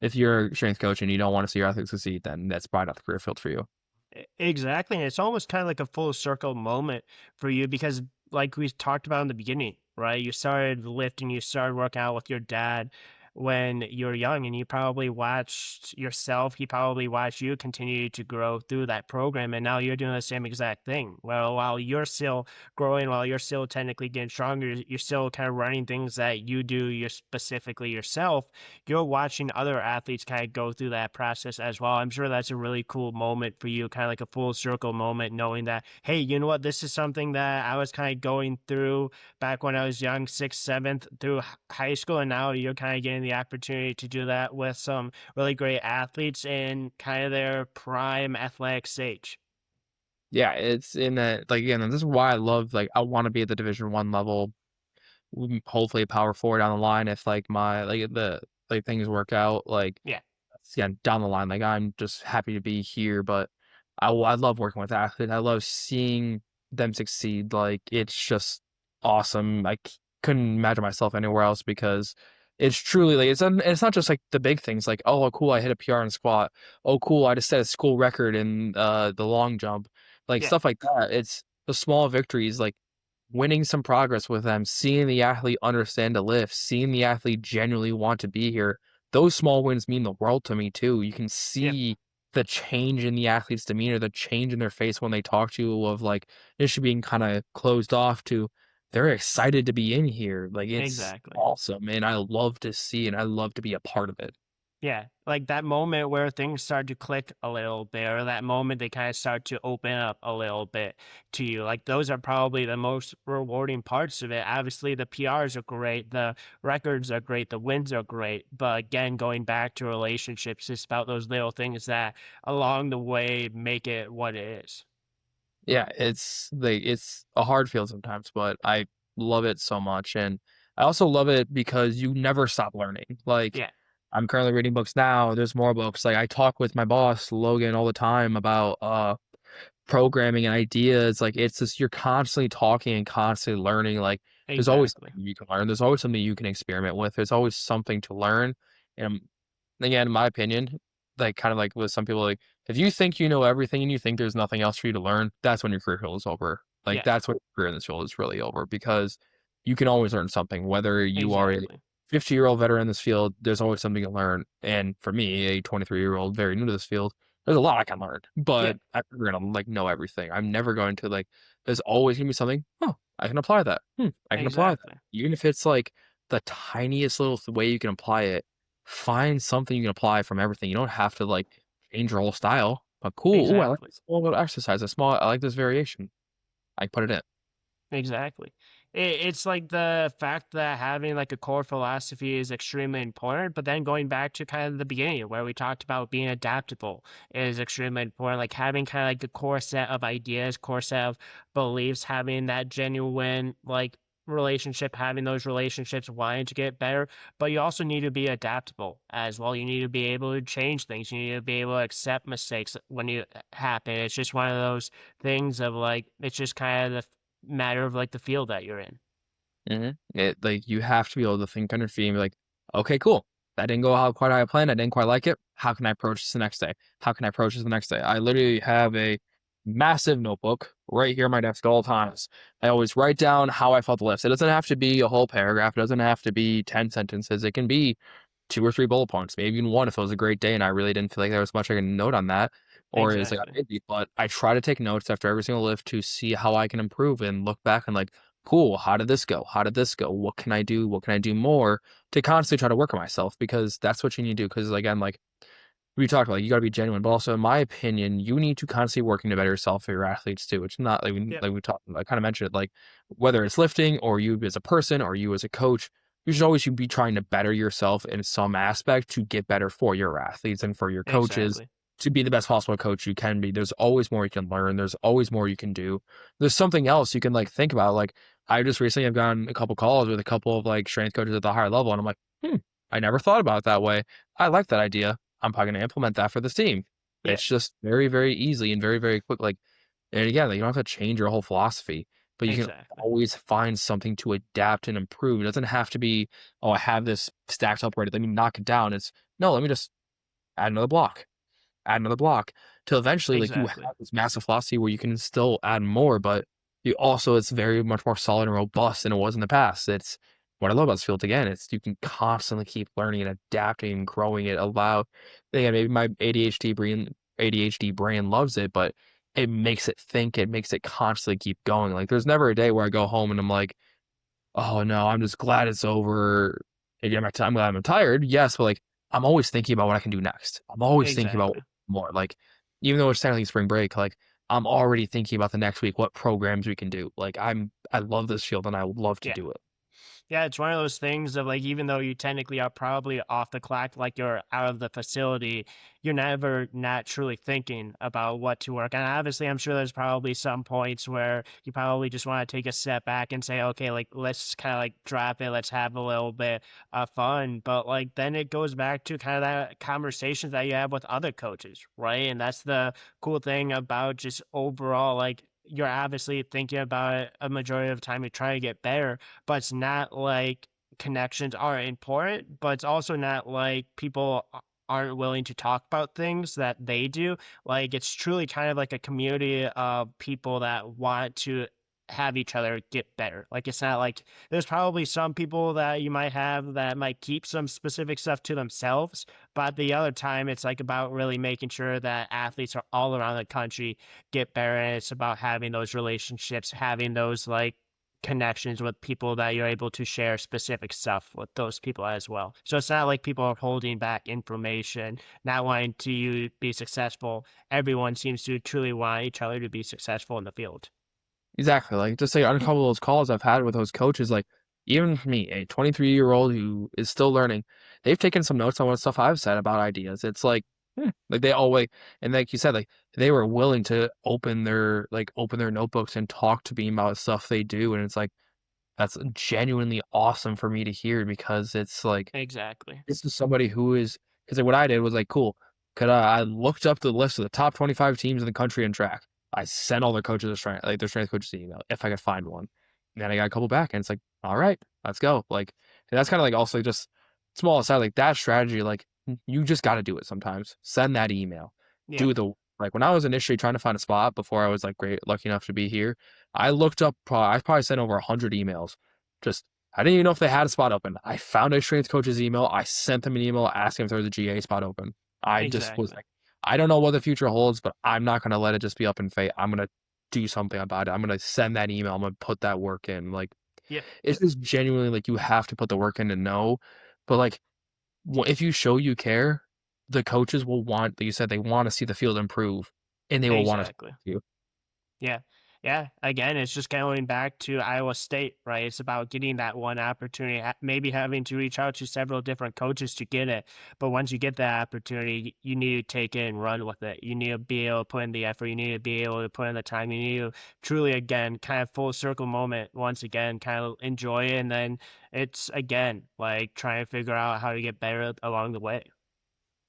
if you're a strength coach and you don't want to see your athletes succeed, then that's probably not the career field for you. Exactly. And it's almost kind of like a full circle moment for you because, like we talked about in the beginning, right? You started lifting, you started working out with your dad when you were young, and you probably watched yourself, he probably watched you continue to grow through that program. And now you're doing the same exact thing. Well, while you're still growing, while you're still technically getting stronger, you're still kind of running things that you do you specifically yourself. You're watching other athletes kind of go through that process as well. I'm sure that's a really cool moment for you, kind of like a full circle moment, knowing that, hey, you know what, this is something that I was kind of going through back when I was young, sixth, seventh through high school, and now you're kind of getting the opportunity to do that with some really great athletes in kind of their prime athletic stage. Yeah, it's in that like again, this is why I love like I want to be at the Division 1 level, hopefully a power forward down the line if like my like the like things work out like Yeah, yeah, down the line, like, I'm just happy to be here, but I love working with athletes. I love seeing them succeed, like, it's just awesome. Couldn't imagine myself anywhere else because it's truly, like, it's not just, like, the big things, like, "Oh, cool, I hit a PR in squat. Oh, cool, I just set a school record in, the long jump." Like, yeah, stuff like that. It's the small victories, like, winning some progress with them, seeing the athlete understand a lift, seeing the athlete genuinely want to be here, those small wins mean the world to me too. You can yeah, see the change in the athlete's demeanor, the change in their face when they talk to you of like initially being kind of closed off to they're excited to be in here. Like it's exactly. awesome. And I love to see and I love to be a part of it. Yeah, like that moment where things start to click a little bit, or that moment they kind of start to open up a little bit to you. Like those are probably the most rewarding parts of it. Obviously, the PRs are great, the records are great, the wins are great. But again, going back to relationships, it's about those little things that along the way make it what it is. Yeah, it's a hard field sometimes, but I love it so much. And I also love it because you never stop learning. Like Yeah, I'm currently reading books now. There's more books. Like I talk with my boss, Logan, all the time about programming and ideas. Like it's just you're constantly talking and constantly learning. Like there's always exactly. something you can learn. There's always something you can experiment with. There's always something to learn. And again, in my opinion, like kind of like with some people, like if you think you know everything and you think there's nothing else for you to learn, that's when your career field is over. Like Yeah, that's when your career in this field is really over because you can always learn something. Whether you are a exactly. 50-year-old veteran in this field, there's always something to learn. And for me, a 23-year-old very new to this field, there's a lot I can learn, Yeah, but I'm never gonna like know everything. I'm never going to like. There's always gonna be something. Oh, I can apply that. I can apply that. exactly. Even if it's like the tiniest little way you can apply it, find something you can apply from everything. You don't have to like change your whole style. But cool. Ooh, I like Exactly. this small little exercise. A small. I like this variation. I put it in. Exactly. It's like the fact that having like a core philosophy is extremely important, but then going back to kind of the beginning where we talked about being adaptable is extremely important. Like having kind of like a core set of ideas, core set of beliefs, having that genuine like relationship, having those relationships, wanting to get better, but you also need to be adaptable as well. You need to be able to change things. You need to be able to accept mistakes when you happen. It's just one of those things of like it's just kind of the matter of like the field that you're in. It like you have to be able to think on your feet and be like, okay, cool. That didn't go how quite how I planned. I didn't quite like it. How can I approach this the next day? How can I approach this the next day? I literally have a massive notebook right here on my desk at all times. I always write down how I felt the lifts. It doesn't have to be a whole paragraph. It doesn't have to be 10 sentences. It can be two or three bullet points, maybe even one if it was a great day and I really didn't feel like there was much I can note on that, or is like Exactly. busy. But I try to take notes after every single lift to see how I can improve and look back and like, cool, how did this go? How did this go? What can I do? What can I do more to constantly try to work on myself? Because that's what you need to do. Because again, like we talked about, like, you got to be genuine, but also, in my opinion, you need to constantly working to better yourself for your athletes too. It's not Yep. like we talked, I kind of mentioned it, like whether it's lifting or you as a person or you as a coach, you should always be trying to better yourself in some aspect to get better for your athletes and for your coaches Exactly. to be the best possible coach you can be. There's always more you can learn. There's always more you can do. There's something else you can like think about. Like I just recently have gotten a couple calls with a couple of like strength coaches at the higher level, and I'm like, I never thought about it that way. I like that idea. I'm probably going to implement that for this team. Yeah. It's just very, very easy and very, very quick. Like, and again, like, you don't have to change your whole philosophy, but you can Exactly. always find something to adapt and improve. It doesn't have to be, oh, I have this stacked up ready. Let me knock it down. It's no, let me just add another block till eventually like you have Exactly. this massive philosophy where you can still add more, but you also it's very much more solid and robust than it was in the past. It's what I love about this field again. It's you can constantly keep learning and adapting and growing it. Again, maybe my ADHD brain loves it, but it makes it think. It makes it constantly keep going. Like there's never a day where I go home and I'm like, oh no, I'm just glad it's over. Again, I'm glad I'm tired. Yes, but like I'm always thinking about what I can do next. I'm always thinking about Exactly. more. Like even though it's technically spring break, like I'm already thinking about the next week, what programs we can do. I love this field and I would love to Yeah. do it. Yeah, it's one of those things of like, even though you technically are probably off the clock, like you're out of the facility, you're never not truly thinking about what to work. And obviously, I'm sure there's probably some points where you probably just want to take a step back and say, okay, like let's kind of like drop it, let's have a little bit of fun. But like then it goes back to kind of that conversations that you have with other coaches, right? And that's the cool thing about just overall, like you're obviously thinking about it a majority of the time, you try to get better, but it's not like connections are important, but it's also not like people aren't willing to talk about things that they do. Like it's truly kind of like a community of people that want to have each other get better. Like it's not like there's probably some people that you might have that might keep some specific stuff to themselves, but the other time it's like about really making sure that athletes are all around the country get better, and it's about having those relationships, having those like connections with people that you're able to share specific stuff with those people as well. So it's not like people are holding back information, not wanting to you be successful. Everyone seems to truly want each other to be successful in the field. Exactly. Like just say on a couple of those calls I've had with those coaches, like even me, a 23-year-old who is still learning, they've taken some notes on what stuff I've said about ideas. It's like they always and like you said, like they were willing to open their notebooks and talk to me about stuff they do, and it's like that's genuinely awesome for me to hear because it's like Exactly. this is somebody who is because like, what I did was like, cool. I looked up the list of the top 25 teams in the country in track. I sent all their coaches their strength coaches an email if I could find one. And then I got a couple back, and it's like, all right, let's go. Like, and that's kind of like also just small aside, like that strategy. Like, you just got to do it sometimes. Send that email. Yeah, Do the like when I was initially trying to find a spot before I was like great lucky enough to be here. I looked up. I probably sent over 100 emails. Just I didn't even know if they had a spot open. I found a strength coach's email. I sent them an email asking if there was a GA spot open. I just was exactly. like, I don't know what the future holds, but I'm not going to let it just be up in fate. I'm going to do something about it. I'm going to send that email. I'm going to put that work in. Like, Yep, it's just genuinely like you have to put the work in to know. But like, if you show you care, the coaches will want, like you said, they want to see the field improve and they will want to exactly. you. Yeah. Yeah. Again, it's just going back to Iowa State, right? It's about getting that one opportunity, maybe having to reach out to several different coaches to get it. But once you get that opportunity, you need to take it and run with it. You need to be able to put in the effort. You need to be able to put in the time. You need to truly, again, kind of full circle moment, once again, kind of enjoy it. And then it's, again, like trying to figure out how to get better along the way.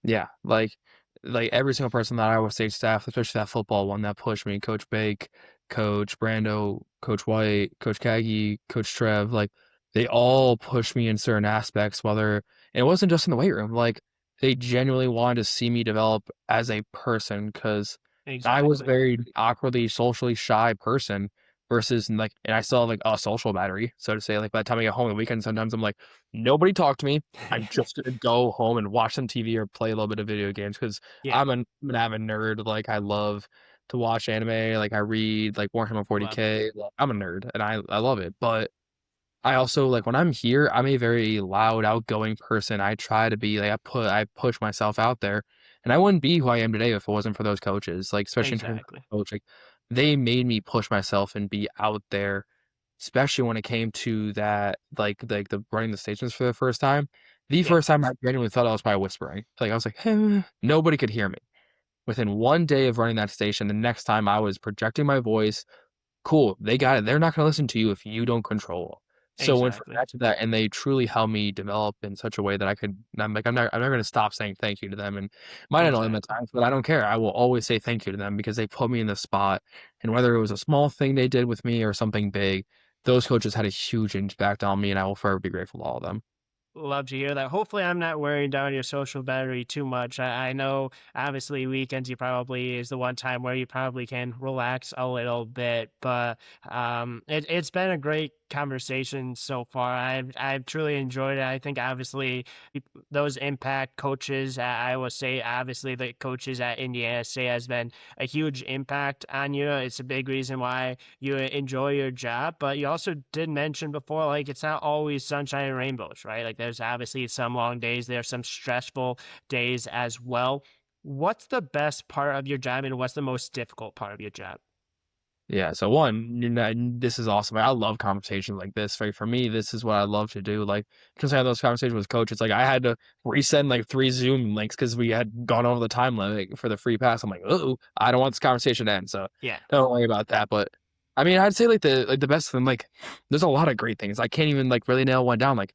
Yeah, like every single person that Iowa State staff, especially that football one that pushed me, Coach Bake, Coach Brando, Coach White, Coach Kagi, Coach Trev, like they all pushed me in certain aspects, and it wasn't just in the weight room, like they genuinely wanted to see me develop as a person because I was a Exactly. very awkwardly, socially shy person versus like, and I still have like a social battery, so to say, like by the time I get home on the weekend, sometimes I'm like, nobody talk to me. I'm just gonna go home and watch some TV or play a little bit of video games because Yeah. I'm an avid nerd. Like I love to watch anime. Like I read like Warhammer Love it. 40K. Like, I'm a nerd and I love it. But I also like when I'm here, I'm a very loud, outgoing person. I try to be like I push myself out there, and I wouldn't be who I am today if it wasn't for those coaches. Like especially in terms Exactly. of coach, like they made me push myself and be out there, especially when it came to that like the running the stations for the first time. The Yeah, first time I genuinely thought I was probably whispering. Like I was like, nobody could hear me. Within one day of running that station, the next time I was projecting my voice. Cool, they got it. They're not gonna listen to you if you don't control. So when for exactly. that to that, and they truly helped me develop in such a way that I could I'm not gonna stop saying thank you to them, and might annoy them at Exactly. times, but I don't care. I will always say thank you to them because they put me in the spot, and whether it was a small thing they did with me or something big, those coaches had a huge impact on me, and I will forever be grateful to all of them. Love to hear that. Hopefully, I'm not wearing down your social battery too much. I know, obviously, weekends you probably is the one time where you probably can relax a little bit. But it's been a great conversation so far. I've truly enjoyed it. I think obviously those impact coaches at Iowa State, obviously the coaches at Indiana State has been a huge impact on you. It's a big reason why you enjoy your job. But you also did mention before, like it's not always sunshine and rainbows, right? Like there's obviously some long days, there's some stressful days as well. What's the best part of your job and what's the most difficult part of your job? Yeah, so one, this is awesome. I love conversations like this. For me, this is what I love to do. Like, because I had those conversations with coaches, like I had to resend like 3 Zoom links because we had gone over the time limit for the free pass. I'm like, oh, I don't want this conversation to end, so Yeah. don't worry about that. But I mean, I'd say like the best thing, like, there's a lot of great things. I can't even like really nail one down. Like,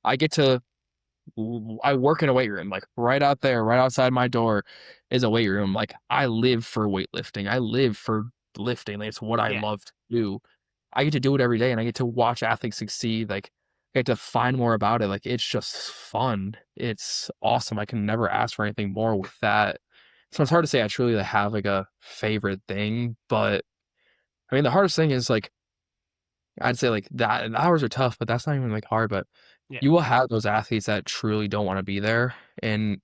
I get to I work in a weight room, like right out there, right outside my door is a weight room. Like I live for weightlifting. I live for lifting. Like, it's what I Yeah. love to do. I get to do it every day and I get to watch athletes succeed. Like I get to find more about it. Like it's just fun. It's awesome. I can never ask for anything more with that. So it's hard to say I truly like, have like a favorite thing, but I mean the hardest thing is like I'd say like that and hours are tough, but that's not even like hard, but Yeah. you will have those athletes that truly don't wanna be there, and I'm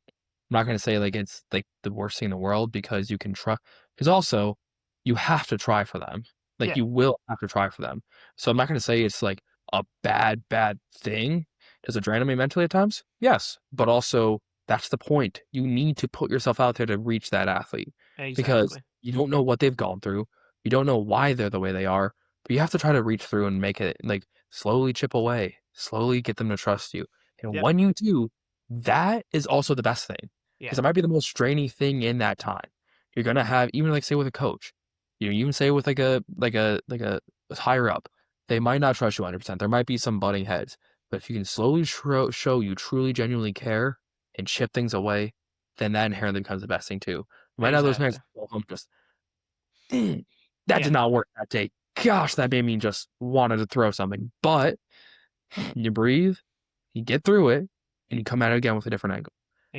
not gonna say like it's like the worst thing in the world because you can try. Because also you have to try for them. Like Yeah. you will have to try for them. So I'm not gonna say it's like a bad thing. Does it drain me mentally at times? Yes, but also that's the point. You need to put yourself out there to reach that athlete because Exactly. you don't know what they've gone through. You don't know why they're the way they are, but you have to try to reach through and make it like slowly chip away, slowly get them to trust you. And Yep. when you do, that is also the best thing Yeah. because it might be the most draining thing in that time. You're gonna have even like say with a coach, you know, even say with like a higher up, they might not trust you 100%. There might be some butting heads, but if you can slowly show you truly genuinely care and chip things away, then that inherently becomes the best thing too. You might have those nights Exactly. go home just, "Dang, that Yeah. did not work that day. Gosh, that made me just wanted to throw something." But you breathe, you get through it, and you come at it again with a different angle.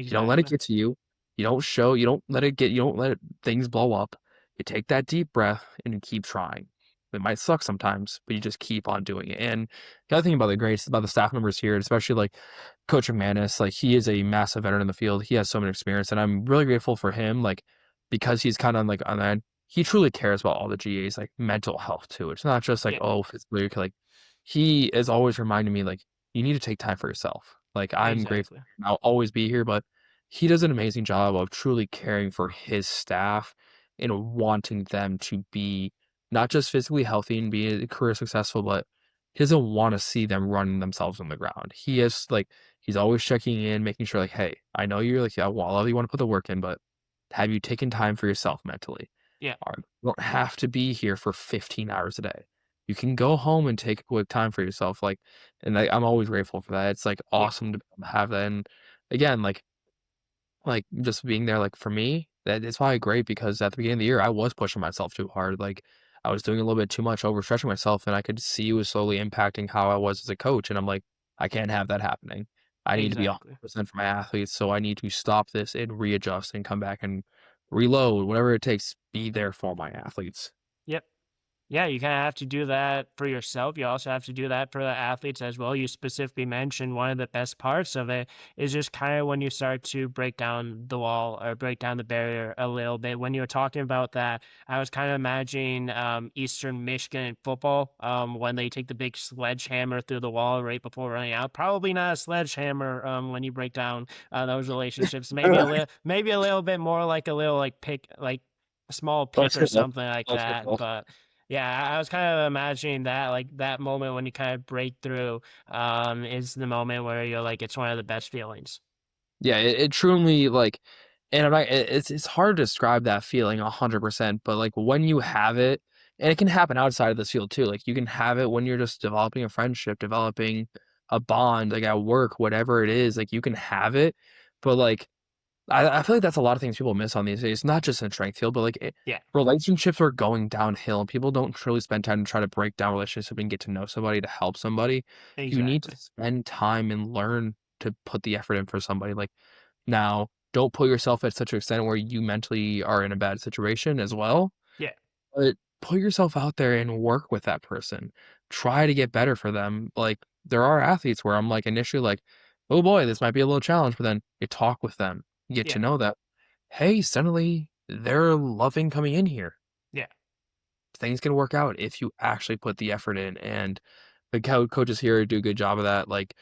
You don't let it Exactly. get to you. You don't let things blow up. You take that deep breath and you keep trying. It might suck sometimes, but you just keep on doing it. And the other thing about the greats, about the staff members here, especially like Coach McManus, like he is a massive veteran in the field. He has so much experience, and I'm really grateful for him, like because he's kind of like on that. He truly cares about all the GAs, like mental health too. It's not just like Yeah. oh physically, like he is always reminding me like you need to take time for yourself. Like I'm grateful, Exactly. I'll always be here, but he does an amazing job of truly caring for his staff and wanting them to be not just physically healthy and be career successful, but he doesn't want to see them running themselves on the ground. He is like he's always checking in, making sure like, hey, I know you're like, yeah, well, I love you want to put the work in, but have you taken time for yourself mentally? Yeah. Or you don't have to be here for 15 hours a day. You can go home and take a quick time for yourself. Like, and I'm always grateful for that. It's like Yeah. awesome to have that. And again, like, just being there, like, for me, that it's probably great because at the beginning of the year, I was pushing myself too hard, like, I was doing a little bit too much, overstretching myself, and I could see it was slowly impacting how I was as a coach, and I'm like, "I can't have that happening. I need to be Exactly. 100% for my athletes, so I need to stop this and readjust and come back and reload, whatever it takes, be there for my athletes." Yep. Yeah, you kind of have to do that for yourself. You also have to do that for the athletes as well. You specifically mentioned one of the best parts of it is just kind of when you start to break down the wall or break down the barrier a little bit. When you were talking about that, I was kind of imagining Eastern Michigan football when they take the big sledgehammer through the wall right before running out. Probably not a sledgehammer when you break down those relationships. Maybe a little bit more like a little like pick, like a small pick or Basketball. something like that. Basketball. But yeah, I was kind of imagining that, like that moment when you kind of break through, is the moment where you're like, it's one of the best feelings. Yeah, it truly like, and I'm not. It's hard to describe that feeling 100%, but like when you have it, and it can happen outside of this field too. Like you can have it when you're just developing a friendship, developing a bond, like at work, whatever it is. Like you can have it, but like I feel like that's a lot of things people miss on these days. Not just in strength field, but like Yeah, relationships are going downhill. People don't truly spend time to try to break down relationships and get to know somebody to help somebody. You need to exactly. spend time and learn to put the effort in for somebody. Like now, don't put yourself at such an extent where you mentally are in a bad situation as well, Yeah, but put yourself out there and work with that person. Try to get better for them. Like there are athletes where I'm like initially like, oh boy, this might be a little challenge, but then you talk with them, get to yeah, know that, hey, suddenly they're loving coming in here. yeah, Things can work out if you actually put the effort in. And the coaches here do a good job of that. Like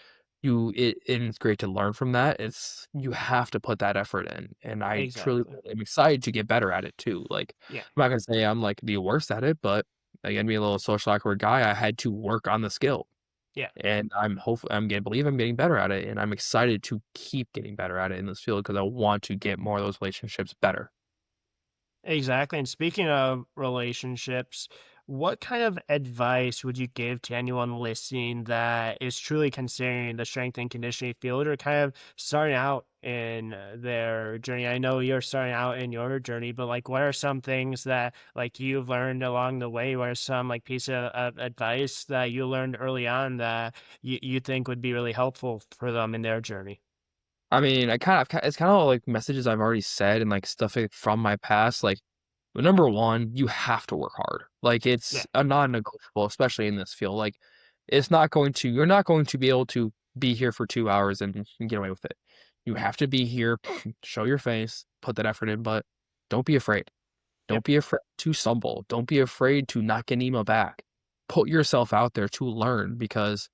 and it's great to learn from that. It's you have to put that effort in, and I truly exactly. am excited to get better at it too. Like Yeah, I'm not gonna say I'm like the worst at it, but again, being a little social awkward guy, I had to work on the skill, yeah. and I'm gonna believe I'm getting better at it, and I'm excited to keep getting better at it in this field because I want to get more of those relationships better. Exactly. And speaking of relationships, what kind of advice would you give to anyone listening that is truly considering the strength and conditioning field or kind of starting out in their journey? I know you're starting out in your journey, but like, what are some things that like you've learned along the way? What are some like piece of advice that you learned early on that you think would be really helpful for them in their journey? I mean, it's kind of like messages I've already said and like stuff like, from my past. Like, number one, you have to work hard. Like, Yeah, it's a non-negotiable, especially in this field. Like, you're not going to be able to be here for 2 hours and get away with it. You have to be here, show your face, put that effort in, but don't be afraid. yep, Don't be afraid to stumble. Don't be afraid to not get an email back. Put yourself out there to learn because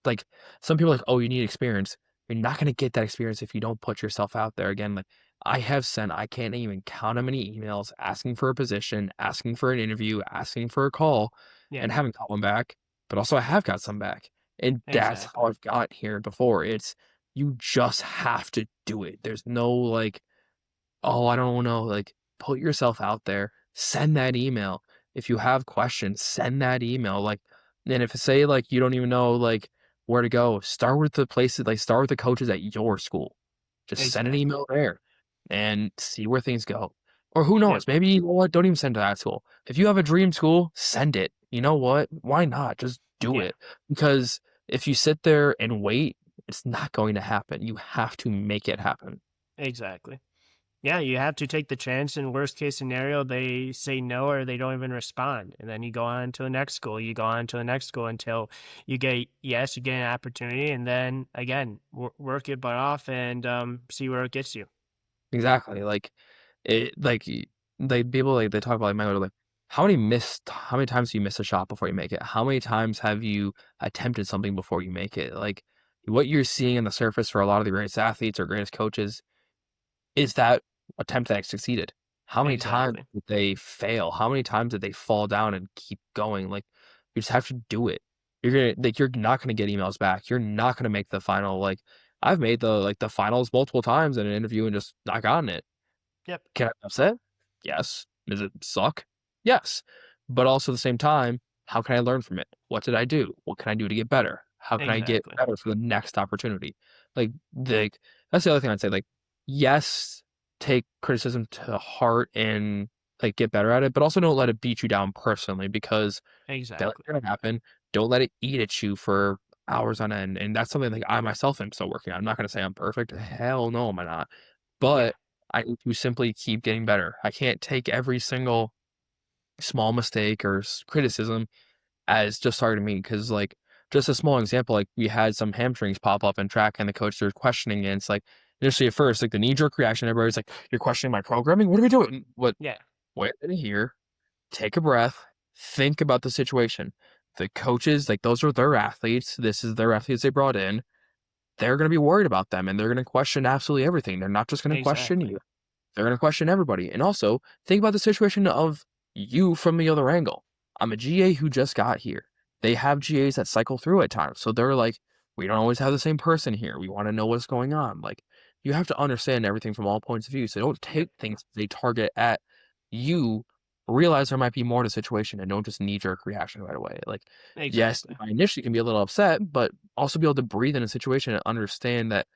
like some people are like, oh, you need experience. You're not gonna get that experience if you don't put yourself out there. Again, like I have sent, I can't even count how many emails asking for a position, asking for an interview, asking for a call, yeah, and haven't got one back. But also, I have got some back, and that's how exactly. I've got here before. It's you just have to do it. There's no like oh, I don't know, like, put yourself out there, send that email. If you have questions, send that email, like and if say, like, you don't even know, like, where to go, start with the places like, start with the coaches at your school. Just send an Exactly. email there and see where things go. Or who Yep, knows, maybe, you know what, don't even send to that school. If you have a dream school, send it. You know what? Why not? Just do yeah, it. Because if you sit there and wait, it's not going to happen. You have to make it happen. exactly. Yeah, you have to take the chance. In worst case scenario, they say no or they don't even respond. And then you go on to the next school. You go on to the next school until you get yes, you get an opportunity, and then again, work your butt off and see where it gets you. Exactly, like, it like, people, like, they talk about, like, my like, how many times do you miss a shot before you make it? How many times have you attempted something before you make it? Like, what you're seeing on the surface for a lot of the greatest athletes or greatest coaches is that attempt that succeeded. How many times Exactly. did they fail? How many times did they fall down and keep going? Like, you just have to do it. You're not gonna get emails back. You're not gonna make the final, like, I've made the finals multiple times in an interview and just not gotten it. Yep. Can I be upset? Yes. Does it suck? Yes. But also at the same time, how can I learn from it? What did I do? What can I do to get better? How can I get Exactly. better for the next opportunity? Like that's the other thing I'd say. Like, yes, take criticism to heart and like get better at it, but also don't let it beat you down personally because failure Exactly. gonna happen. Don't let it eat at you for hours on end. And that's something like I myself am still working on. I'm not gonna say I'm perfect. Hell no, am I not. Yeah. But I need to simply keep getting better. I can't take every single small mistake or criticism as just targeting me. Because like just a small example, like we had some hamstrings pop up in track, and the coach was questioning it. And it's like initially at first, like the knee jerk reaction, everybody's like, "You're questioning my programming? What are we doing?" What? Yeah, Wait in here, take a breath, think about the situation. The coaches, like those are their athletes. This is their athletes they brought in. They're going to be worried about them, and they're going to question absolutely everything. They're not just going to question exactly. you. They're going to question everybody. And also, think about the situation of you from the other angle. I'm a GA who just got here. They have GAs that cycle through at times. So they're like, we don't always have the same person here. We want to know what's going on. Like, you have to understand everything from all points of view. So don't Yep, take things they target at you. Realize there might be more to the situation and don't just knee jerk reaction right away. Like, yes, exactly. I initially can be a little upset, but also be able to breathe in a situation and understand that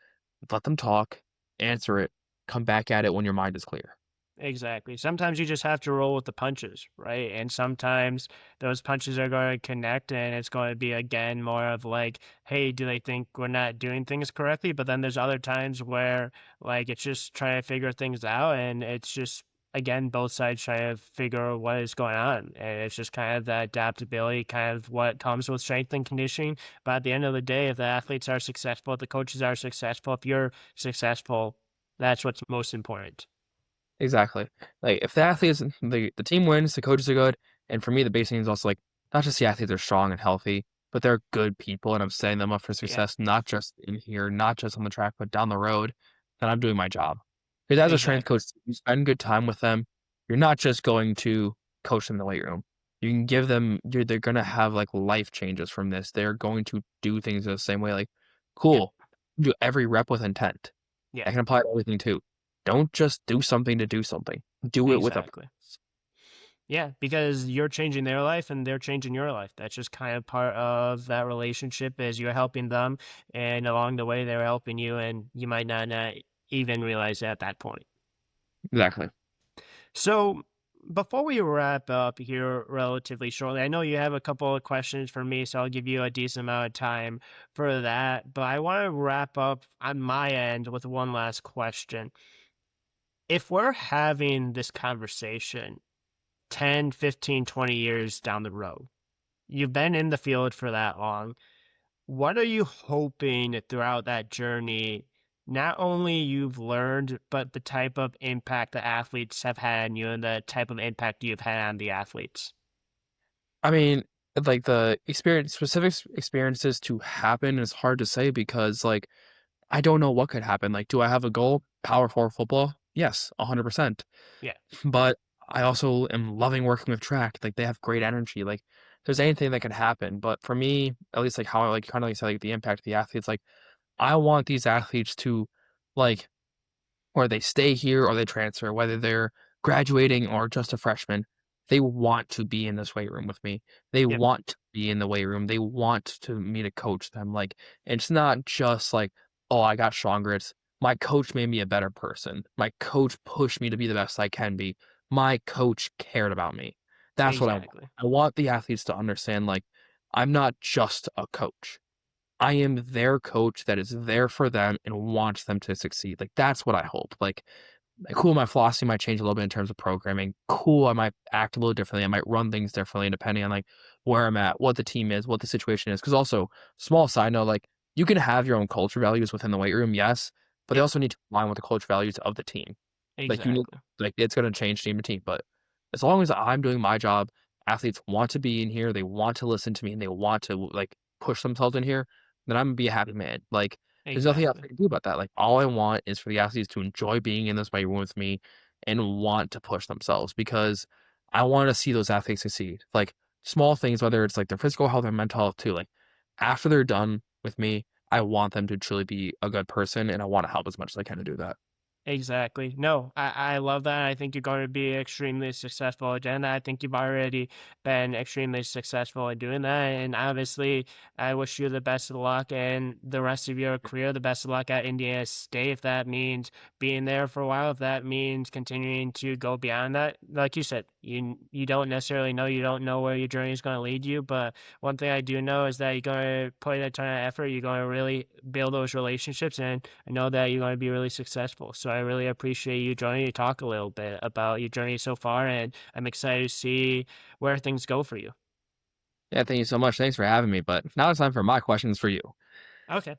let them talk, answer it, come back at it when your mind is clear. Exactly. Sometimes you just have to roll with the punches, right? And sometimes those punches are going to connect, and it's going to be again more of like, hey, do they think we're not doing things correctly? But then there's other times where like it's just trying to figure things out, and it's just again both sides trying to figure out what is going on. And it's just kind of that adaptability, kind of what comes with strength and conditioning. But at the end of the day, if the athletes are successful, if the coaches are successful, if you're successful, that's what's most important. Exactly. Like if the athletes, the team wins, the coaches are good, and for me, the base thing is also like not just the athletes are strong and healthy, but they're good people, and I'm setting them up for Yeah. success, not just in here, not just on the track, but down the road. Then I'm doing my job. Because as a strength Exactly. coach, you spend good time with them. You're not just going to coach them in the weight room. You can give them. They're gonna have like life changes from this. They're going to do things the same way. Like, Yep. cool. Do every rep with intent. Yeah. That can apply to everything too. Don't just do something to do something. Do it with a Exactly. Yeah, because you're changing their life and they're changing your life. That's just kind of part of that relationship is you're helping them and along the way they're helping you and you might not even realize it at that point. exactly. So before we wrap up here relatively shortly, I know you have a couple of questions for me, so I'll give you a decent amount of time for that. But I want to wrap up on my end with one last question. If we're having this conversation 10, 15, 20 years down the road, you've been in the field for that long. What are you hoping throughout that journey? Not only you've learned, but the type of impact the athletes have had on you and the type of impact you've had on the athletes. I mean, like the experiences to happen is hard to say because like I don't know what could happen. Like, do I have a goal? Power four football? Yes, 100%. Yeah, But I also am loving working with track. Like they have great energy. Like there's anything that can happen. But for me, at least like how I like kind of like said, like the impact of the athletes, like I want these athletes to like or they stay here or they transfer, whether they're graduating or just a freshman, they want to be in this weight room with me. They yep, want to be in the weight room. They want to me to coach them. Like, it's not just like, oh, I got stronger. It's my coach made me a better person. My coach pushed me to be the best I can be. My coach cared about me. That's what I want. exactly. I want the athletes to understand, like, I'm not just a coach. I am their coach that is there for them and wants them to succeed. Like, that's what I hope. Like, cool, my philosophy might change a little bit in terms of programming. Cool, I might act a little differently. I might run things differently depending on like where I'm at, what the team is, what the situation is. Because also, small side note, like you can have your own culture values within the weight room, yes, but they Yep, also need to align with the culture values of the team. Like you need, exactly. like it's gonna change team to team. But as long as I'm doing my job, athletes want to be in here, they want to listen to me, and they want to like push themselves in here, then I'm gonna be a happy man. Like there's nothing else Exactly. I can do about that. Like all I want is for the athletes to enjoy being in this weight room with me and want to push themselves because I want to see those athletes succeed. Like small things, whether it's like their physical health or mental health too. Like after they're done with me, I want them to truly be a good person and I want to help as much as I can to do that. Exactly. No, I love that. I think you're going to be extremely successful at that. I think you've already been extremely successful at doing that. And obviously, I wish you the best of luck and the rest of your career, the best of luck at Indiana State. If that means being there for a while, if that means continuing to go beyond that, like you said, you don't necessarily know, you don't know where your journey is going to lead you. But one thing I do know is that you're going to put in a ton of effort. You're going to really build those relationships, and I know that you're going to be really successful. So I really appreciate you joining to talk a little bit about your journey so far, and I'm excited to see where things go for you. Yeah, thank you so much. Thanks for having me. But now it's time for my questions for you. Okay.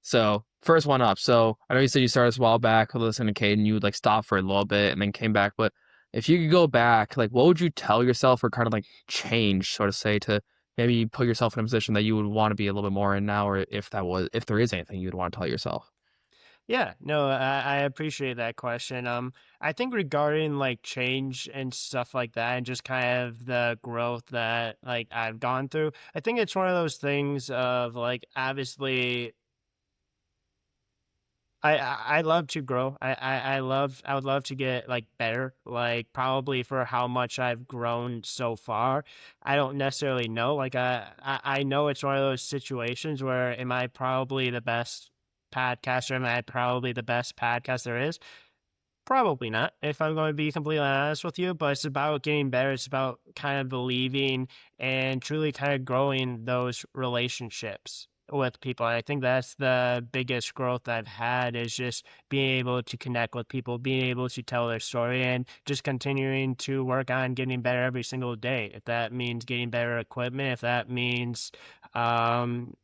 So first one up. So I know you said you started this a while back listening to Caden. You would like stop for a little bit and then came back. But if you could go back, like what would you tell yourself or kind of like change, so to say, to maybe put yourself in a position that you would want to be a little bit more in now, or if there is anything you'd want to tell yourself? Yeah, no, I appreciate that question. I think regarding like change and stuff like that, and just kind of the growth that like I've gone through, I think it's one of those things of like obviously I love to grow. I would love to get like better. Like probably for how much I've grown so far, I don't necessarily know. Like I know it's one of those situations where am I probably the best podcaster? Am I probably the best podcast there is? Probably not, if I'm going to be completely honest with you, but it's about getting better. It's about kind of believing and truly kind of growing those relationships with people. And I think that's the biggest growth I've had is just being able to connect with people, being able to tell their story, and just continuing to work on getting better every single day. If that means getting better equipment, if that means um,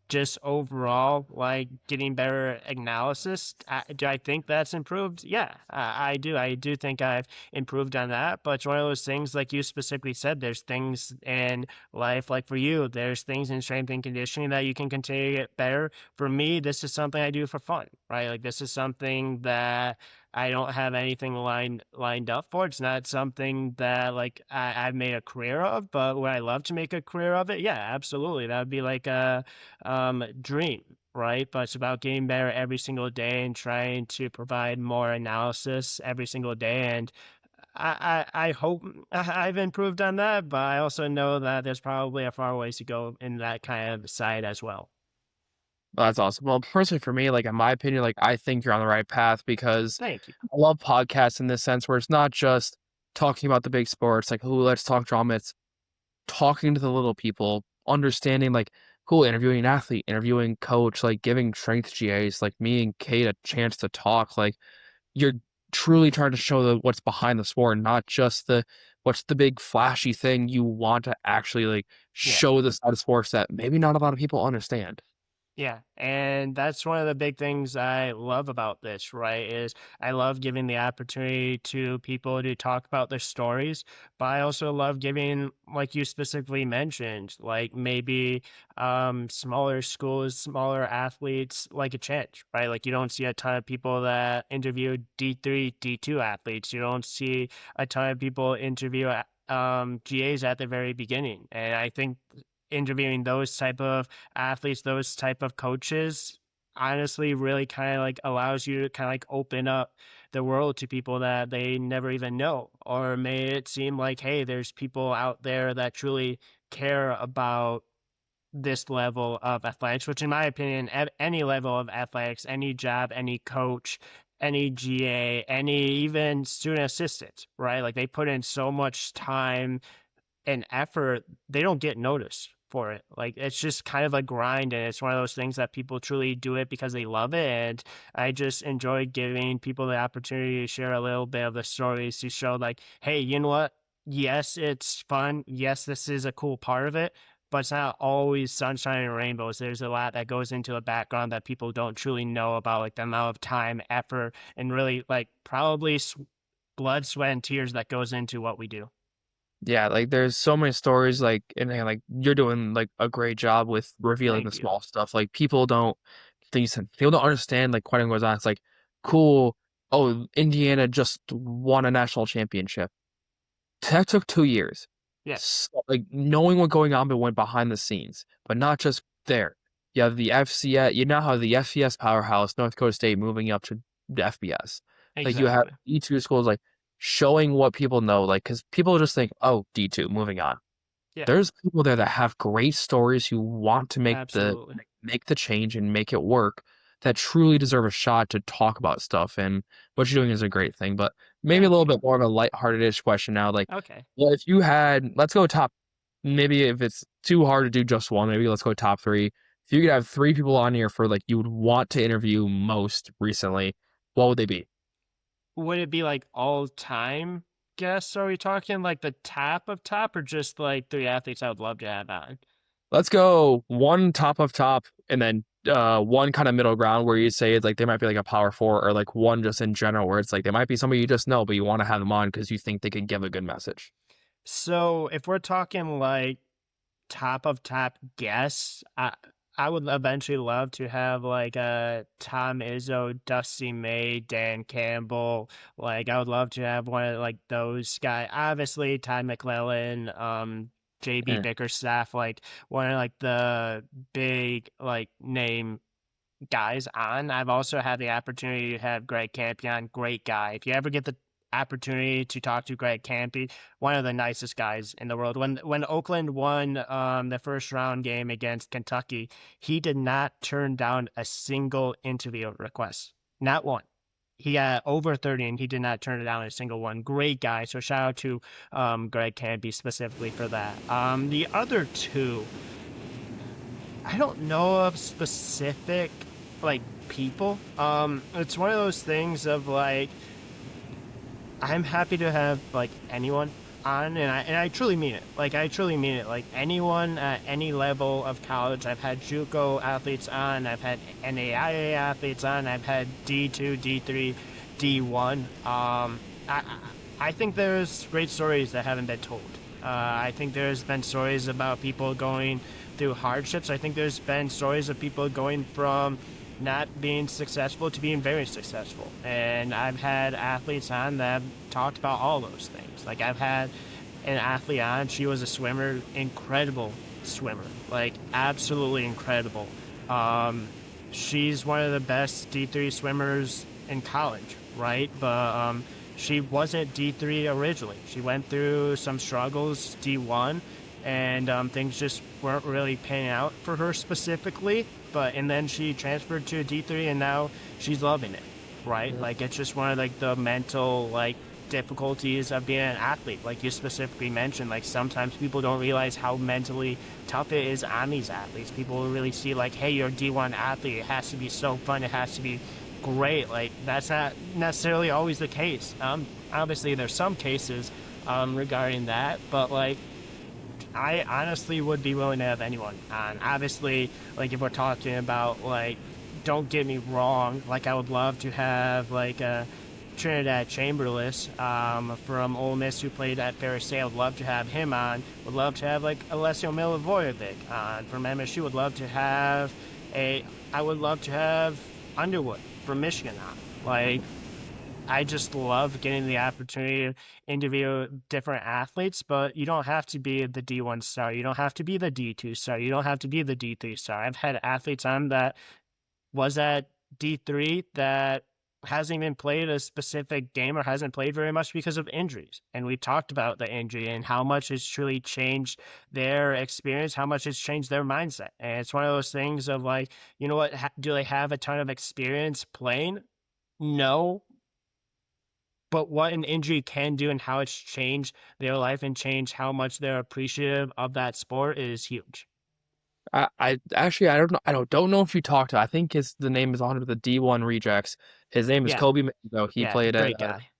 just overall like getting better analysis. Do I think that's improved? Yeah, I do. I do think I've improved on that. But it's one of those things, like you specifically said, there's things in life, like for you, there's things in strength and conditioning that you can continue to get better. For me, this is something I do for fun, right? Like this is something that I don't have anything lined up for. It's not something that like I've made a career of, but would I love to make a career of it? Yeah, absolutely. That would be like a dream, right? But it's about getting better every single day and trying to provide more analysis every single day. And I hope I've improved on that, but I also know that there's probably a far ways to go in that kind of side as well. Well, that's awesome. Well, personally for me, like in my opinion, like I think you're on the right path because Thank you. I love podcasts in this sense where it's not just talking about the big sports, like, who let's talk drama. It's talking to the little people, understanding like cool, interviewing an athlete, interviewing coach, like giving strength GAs, like me and Kate a chance to talk. Like you're truly trying to show what's behind the sport, not just the what's the big flashy thing. You want to actually like Yeah. show the side of sports that maybe not a lot of people understand. Yeah, and that's one of the big things I love about this, right? Is I love giving the opportunity to people to talk about their stories, but I also love giving, like you specifically mentioned, like maybe smaller schools, smaller athletes, like a chance, right? Like you don't see a ton of people that interview D3, D2 athletes. You don't see a ton of people interview GAs at the very beginning, and I think interviewing those type of athletes, those type of coaches, honestly really kind of like allows you to kind of like open up the world to people that they never even know, or made it seem like, hey, there's people out there that truly care about this level of athletics, which in my opinion, at any level of athletics, any job, any coach, any GA, any even student assistant, right? Like they put in so much time and effort, they don't get noticed for it. Like it's just kind of a grind, and it's one of those things that people truly do it because they love it. And I just enjoy giving people the opportunity to share a little bit of the stories to show like, hey, you know what? Yes, it's fun. Yes, this is a cool part of it, but it's not always sunshine and rainbows. There's a lot that goes into the background that people don't truly know about, like the amount of time, effort, and really like probably blood, sweat, and tears that goes into what we do. Yeah, like there's so many stories like and then, like you're doing like a great job with revealing the Thank you. small stuff. Like people don't understand like quite what goes on. It's like cool. Oh, Indiana just won a national championship. That took 2 years. Yeah, So, like knowing what going on but went behind the scenes, but not just there. You have the FCS. You now have the FCS powerhouse, North Dakota State, moving up to the FBS. Like you have exactly. D2 schools, like showing what people know, like because people just think, oh, D2, moving on. Yeah, There's people there that have great stories who want to absolutely. make the change and make it work that truly deserve a shot to talk about stuff. And what you're doing is a great thing. But maybe a Thank little you. bit more of a lighthearted-ish question now. Like, Okay. well, if you had, let's go top, maybe if it's too hard to do just one, maybe let's go top three. If you could have three people on here for like you would want to interview most recently, what would they be? Would it be like all time guests? Are we talking like the top of top, or just like three athletes I would love to have on? Let's go one top of top, and then one kind of middle ground where you say it's like they might be like a power four, or like one just in general where it's like they might be somebody you just know, but you want to have them on because you think they could give a good message. So if we're talking like top of top guests, I would eventually love to have like Tom Izzo, Dusty May, Dan Campbell. Like I would love to have one of like those guys. Obviously, Ty McClellan, JB Eh, Bickerstaff, like one of like the big like name guys on. I've also had the opportunity to have Greg Campion, great guy. If you ever get the opportunity to talk to Greg Campy, one of the nicest guys in the world. When Oakland won the first round game against Kentucky, he did not turn down a single interview request, not one. He got over 30 and he did not turn it down a single one. Great guy. So shout out to Greg Campy specifically for that. The other two, I don't know of specific like people. It's one of those things of like I'm happy to have like anyone on, and I truly mean it. Like I truly mean it. Like anyone at any level of college. I've had JUCO athletes on. I've had NAIA athletes on. I've had D2, D3, D1. I think there's great stories that haven't been told. I think there's been stories about people going through hardships. I think there's been stories of people going from not being successful to being very successful. And I've had athletes on that have talked about all those things. Like I've had an athlete on, she was a swimmer, incredible swimmer, like absolutely incredible. Um, she's one of the best D3 swimmers in college, right? But she wasn't D3 originally. She went through some struggles D1, and things just weren't really panning out for her specifically. But and then she transferred to a D3, and now she's loving it, right? Mhm. Like it's just one of like the mental like difficulties of being an athlete, like you specifically mentioned. Like sometimes people don't realize how mentally tough it is on these athletes. People really see like, hey, you're a D1 athlete. It has to be so fun. It has to be great. Like that's not necessarily always the case. Obviously there's some cases regarding that, but like I honestly would be willing to have anyone on. Obviously, like if we're talking about like, don't get me wrong, like I would love to have like a Trinidad Chamberlain from Ole Miss who played at Ferris State. I would love to have him on. Would love to have like Alessio Milivojevic on from MSU. Would love to have a. I would love to have Underwood from Michigan on. Like I just love getting the opportunity to interview different athletes, but you don't have to be the D1 star. You don't have to be the D2 star. You don't have to be the D3 star. I've had athletes on that was at D3 that hasn't even played a specific game or hasn't played very much because of injuries. And we talked about the injury and how much it's truly changed their experience, how much it's changed their mindset. And it's one of those things of like, you know what, do they have a ton of experience playing? No, but what an injury can do and how it's changed their life and changed how much they're appreciative of that sport is huge. I actually I don't know if you talked to. I think the name is on the D1 rejects. His name is Yeah, Kobe Mango. He yeah, played at great guy.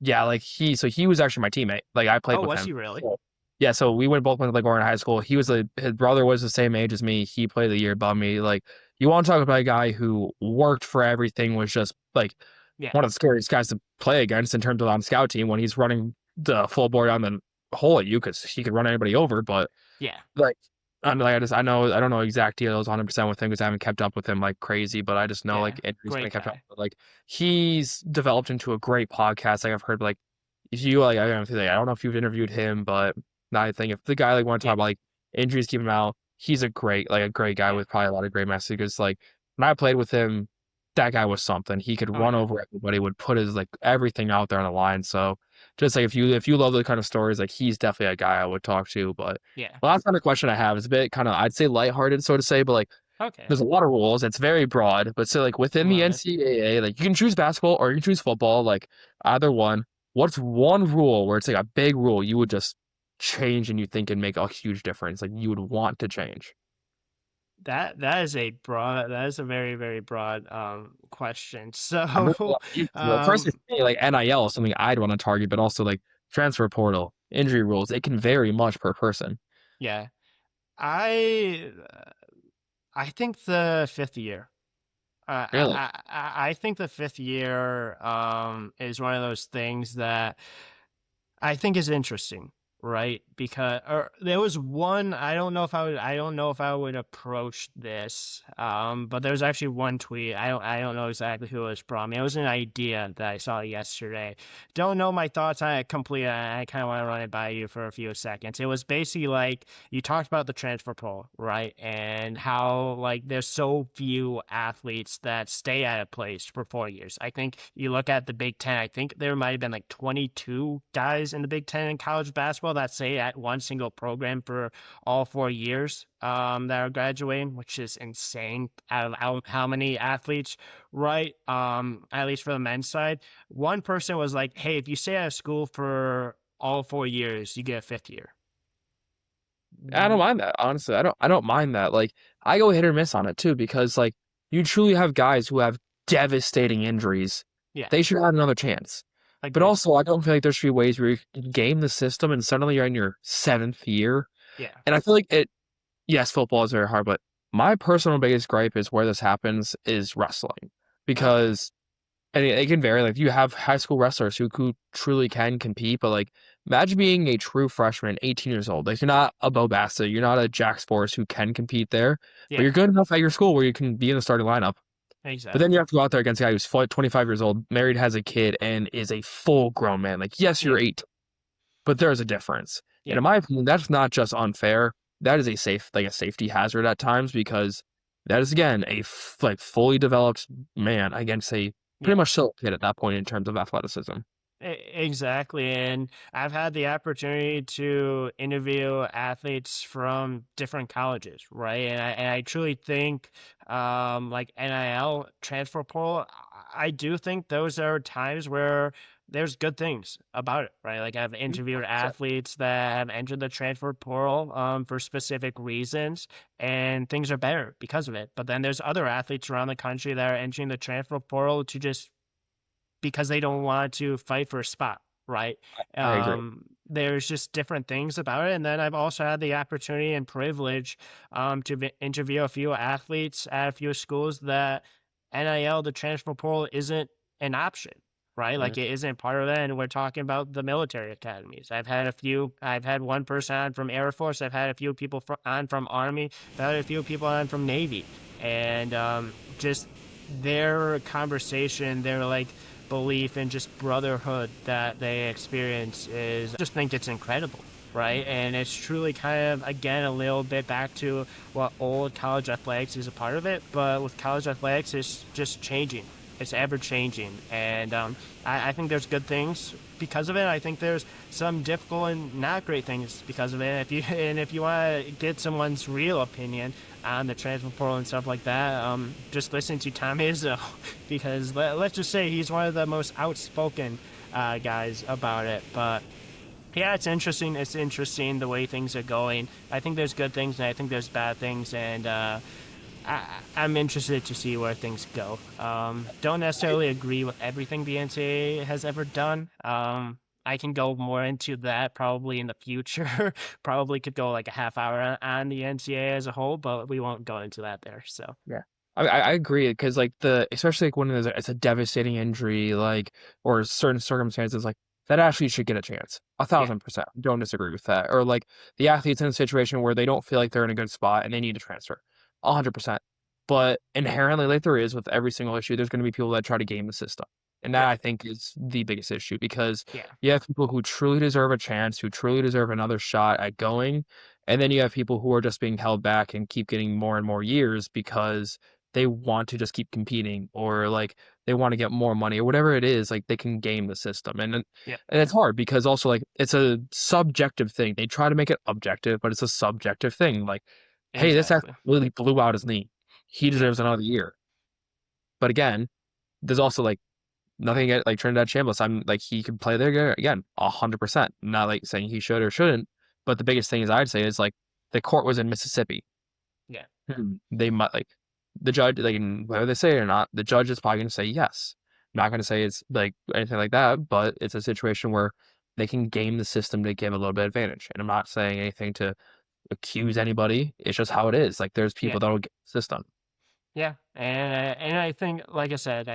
yeah, like he was actually my teammate. Like I played Oh, with was him. he really? So, yeah, so we went both went to like Warren High School. His brother was the same age as me. He played the year above me. Like you want to talk about a guy who worked for everything, was just like Yeah, one of the scariest guys to play against in terms of on scout team when he's running the full board on the hole at you because he could run anybody over. But yeah, like, I don't know exact deals 100% with him because I haven't kept up with him like crazy, but I just know yeah, like injuries kind great of kept up. guy. But, like he's developed into a great podcast. Like I've heard like if you like I don't know if you've interviewed him, but I think if the guy like want to talk Yeah, about like injuries keep him out, he's a great guy yeah. with probably a lot of great messages. Like when I played with him, that guy was something. He could Oh run yeah, over everybody, would put his like everything out there on the line. So just like if you love the kind of stories, like he's definitely a guy I would talk to. But yeah. the last kind of question I have is a bit kind of I'd say lighthearted, so to say, but like Okay, there's a lot of rules. It's very broad, but so like within the love it. NCAA, like you can choose basketball or you can choose football, like either one. What's one rule where it's like a big rule you would just change and you think can make a huge difference, like you would want to change? That is a very, very broad question. I'm really So used to it. First, um it's like NIL is something I'd want to target, but also like transfer portal, injury rules. It can vary much per person. yeah. I I think the fifth year. Really? I think the fifth year is one of those things that I think is interesting, right? Because or there was one I don't know if I would approach this. But there was actually one tweet. I don't know exactly who it was from. It was an idea that I saw yesterday. Don't know my thoughts on it completely. I kind of want to run it by you for a few seconds. It was basically like you talked about the transfer portal, right? And how like there's so few athletes that stay at a place for 4 years. I think you look at the Big Ten, I think there might have been like 22 guys in the Big Ten in college basketball that stay at one single program for all 4 years that are graduating, which is insane out of how many athletes, right? At least for the men's side. One person was like, hey, if you stay at a school for all 4 years, you get a fifth year. I don't mind that, honestly. I don't mind that. Like I go hit or miss on it too, because like you truly have guys who have devastating injuries. Yeah, They should have another chance. But agreed. also I don't feel like there should be ways where you can game the system and suddenly you're in your seventh year. Yeah, And I feel like yes, football is very hard, but my personal biggest gripe is where this happens is wrestling. okay. Because and it can vary. Like you have high school wrestlers who truly can compete, but like imagine being a true freshman, 18 years old. Like you're not a Bo Bassett, you're not a Jack Sports who can compete there, but Yeah, you're good enough at your school where you can be in the starting lineup. But then you exactly. have to go out there against a guy who's 25 years old, married, has a kid, and is a full grown man. Like yes, you're Yeah, 8, but there's a difference. And yeah, in my opinion, that's not just unfair. That is a safety hazard at times because that is again like fully developed man against a pretty yeah. much still kid at that point in terms of athleticism. Exactly. And I've had the opportunity to interview athletes from different colleges, right? And I truly think like NIL transfer portal, I do think those are times where there's good things about it, right? Like I've interviewed 100%. athletes that have entered the transfer portal for specific reasons and things are better because of it. But then there's other athletes around the country that are entering the transfer portal to just because they don't want to fight for a spot, right? I agree. There's just different things about it. And then I've also had the opportunity and privilege to interview a few athletes at a few schools that NIL, the transfer portal, isn't an option, right? Mhm. Like it isn't part of that. And we're talking about the military academies. I've had one person on from Air Force. I've had a few people on from Army. I've had a few people on from Navy. And just their conversation, their like belief and just brotherhood that they experience is I just think it's incredible, right? And it's truly kind of again a little bit back to what old college athletics is a part of it, but with college athletics it's just changing. It's ever changing, and I think there's good things because of it. I think there's some difficult and not great things because of it. If you want to get someone's real opinion on the transfer portal and stuff like that, just listen to Tom Izzo because let's just say he's one of the most outspoken guys about it. But yeah, it's interesting. It's interesting the way things are going. I think there's good things and I think there's bad things, and I'm interested to see where things go. Don't necessarily agree with everything the NCAA has ever done. I can go more into that probably in the future. Probably could go like a half hour on the NCAA as a whole, but we won't go into that there. So Yeah. I agree because like especially like when it's a devastating injury like or certain circumstances like that athlete should get a chance. A yeah, thousand percent. Don't disagree with that. Or like the athlete's in a situation where they don't feel like they're in a good spot and they need to transfer. 100%. But inherently, like there is with every single issue, there's going to be people that try to game the system. And that yeah, I think is the biggest issue because yeah, you have people who truly deserve a chance, who truly deserve another shot at going. And then you have people who are just being held back and keep getting more and more years because they want to just keep competing or like they want to get more money or whatever it is, like they can game the system. yeah, And it's hard because also like it's a subjective thing. They try to make it objective, but it's a subjective thing. Like, hey, this athlete exactly. really blew out his knee. He Yeah, deserves another year. But again, there's also like nothing against like Trinidad Chambliss. I'm like he could play there again, 100%. Not like saying he should or shouldn't. But the biggest thing is I'd say is like the court was in Mississippi. Yeah. They might like the judge, like whether they say it or not, the judge is probably going to say yes. Not going to say it's like anything like that, but it's a situation where they can game the system to give a little bit of advantage. And I'm not saying anything to accuse anybody. It's just how it is. Like there's Yeah. people that'll get the system. Yeah, and I think, like I said,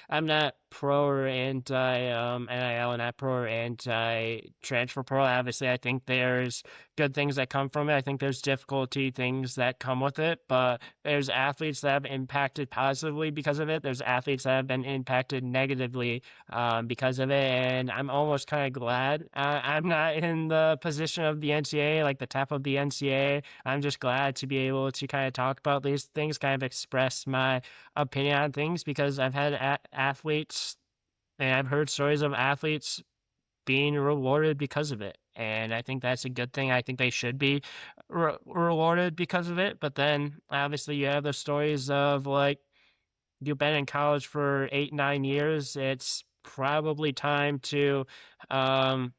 I'm not pro or anti NIL, not pro or anti transfer portal. Obviously, I think there's good things that come from it. I think there's difficulty things that come with it, but there's athletes that have impacted positively because of it. There's athletes that have been impacted negatively because of it, and I'm almost kind of glad I'm not in the position of the NCAA, like the top of the NCAA. I'm just glad to be able to kind of talk about these things, kind of express my opinion on things because I've had athletes and I've heard stories of athletes being rewarded because of it. And I think that's a good thing. I think they should be rewarded because of it. But then obviously you have the stories of like you've been in college for 8, 9 years. It's probably time to um,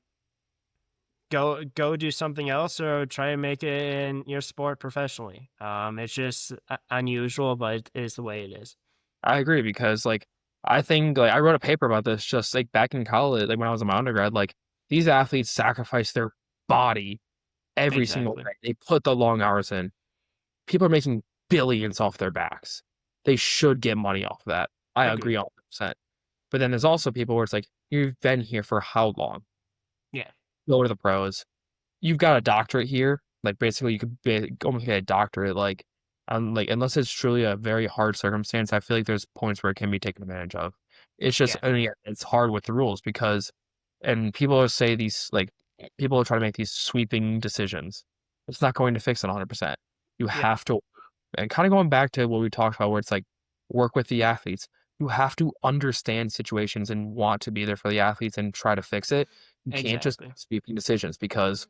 go do something else or try to make it in your sport professionally. It's just unusual, but it is the way it is. I agree because like I think like I wrote a paper about this just like back in college, like when I was in my undergrad, like these athletes sacrifice their body every single Exactly. day. They put the long hours in. People are making billions off their backs. They should get money off of that. I Agreed. agree 100%. But then there's also people where it's like, you've been here for how long? Yeah. Go to the pros. You've got a doctorate here. Like basically, you could almost get a doctorate. Like unless it's truly a very hard circumstance, I feel like there's points where it can be taken advantage of. It's just, Yeah. I mean, it's hard with the rules because, and people will say these like people will try to make these sweeping decisions. It's not going to fix it 100%. You Yeah. have to, and kind of going back to what we talked about, where it's like work with the athletes. You have to understand situations and want to be there for the athletes and try to fix it. You can't just Exactly. sweeping decisions because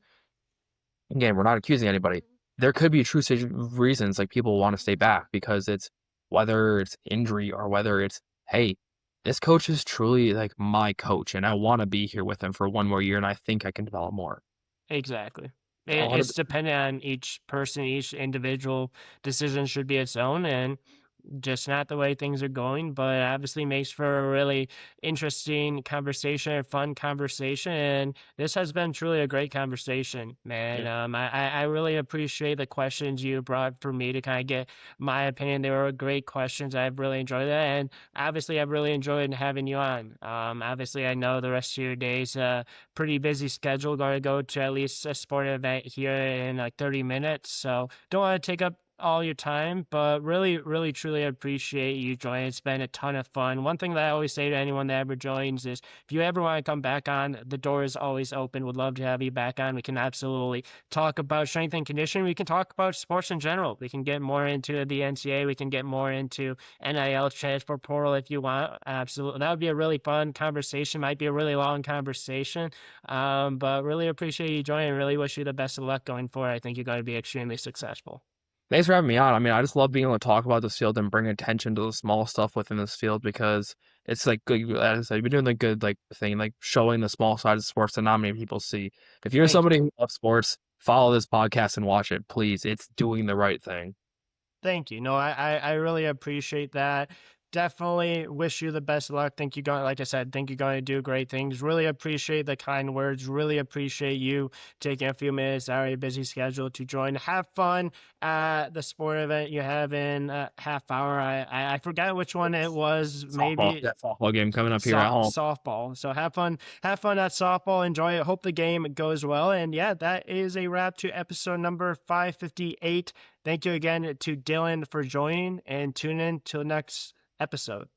again, we're not accusing anybody. There could be true reasons like people want to stay back because it's whether it's injury or whether it's, hey, this coach is truly like my coach and I want to be here with him for one more year and I think I can develop more. Exactly. It's 100%. dependent on each person, each individual decision should be its own, and just not the way things are going, but obviously makes for a really interesting conversation, a fun conversation. And this has been truly a great conversation, man. Yeah. I really appreciate the questions you brought for me to kind of get my opinion. They were great questions. I've really enjoyed that. And obviously, I've really enjoyed having you on. Obviously, I know the rest of your day's pretty busy schedule. Got to go to at least a sporting event here in like 30 minutes. So don't want to take up all your time, but really, really, truly appreciate you joining. It's been a ton of fun. One thing that I always say to anyone that ever joins is if you ever want to come back on, the door is always open. Would love to have you back on. We can absolutely talk about strength and conditioning. We can talk about sports in general. We can get more into the NCAA. We can get more into NIL transfer portal if you want. Absolutely. That would be a really fun conversation. Might be a really long conversation. But really appreciate you joining. Really wish you the best of luck going forward. I think you're going to be extremely successful. Thanks for having me on. I mean, I just love being able to talk about this field and bring attention to the small stuff within this field because it's like good. As I said, you've been doing the good like thing, like showing the small side of sports that not many people see. If you're Thank you. somebody who loves sports, follow this podcast and watch it, please. It's doing the right thing. Thank you. No, I really appreciate that. Definitely wish you the best of luck. Think you're going, like I said, think you're going to do great things. Really appreciate the kind words. Really appreciate you taking a few minutes out of your busy schedule to join. Have fun at the sport event you have in a half hour. I forgot which one it was. Softball, Maybe that softball game coming up here at home. softball. So have fun at softball. Enjoy it. Hope the game goes well. And yeah, that is a wrap to episode number 558. Thank you again to Dylan for joining and tune in till next episode.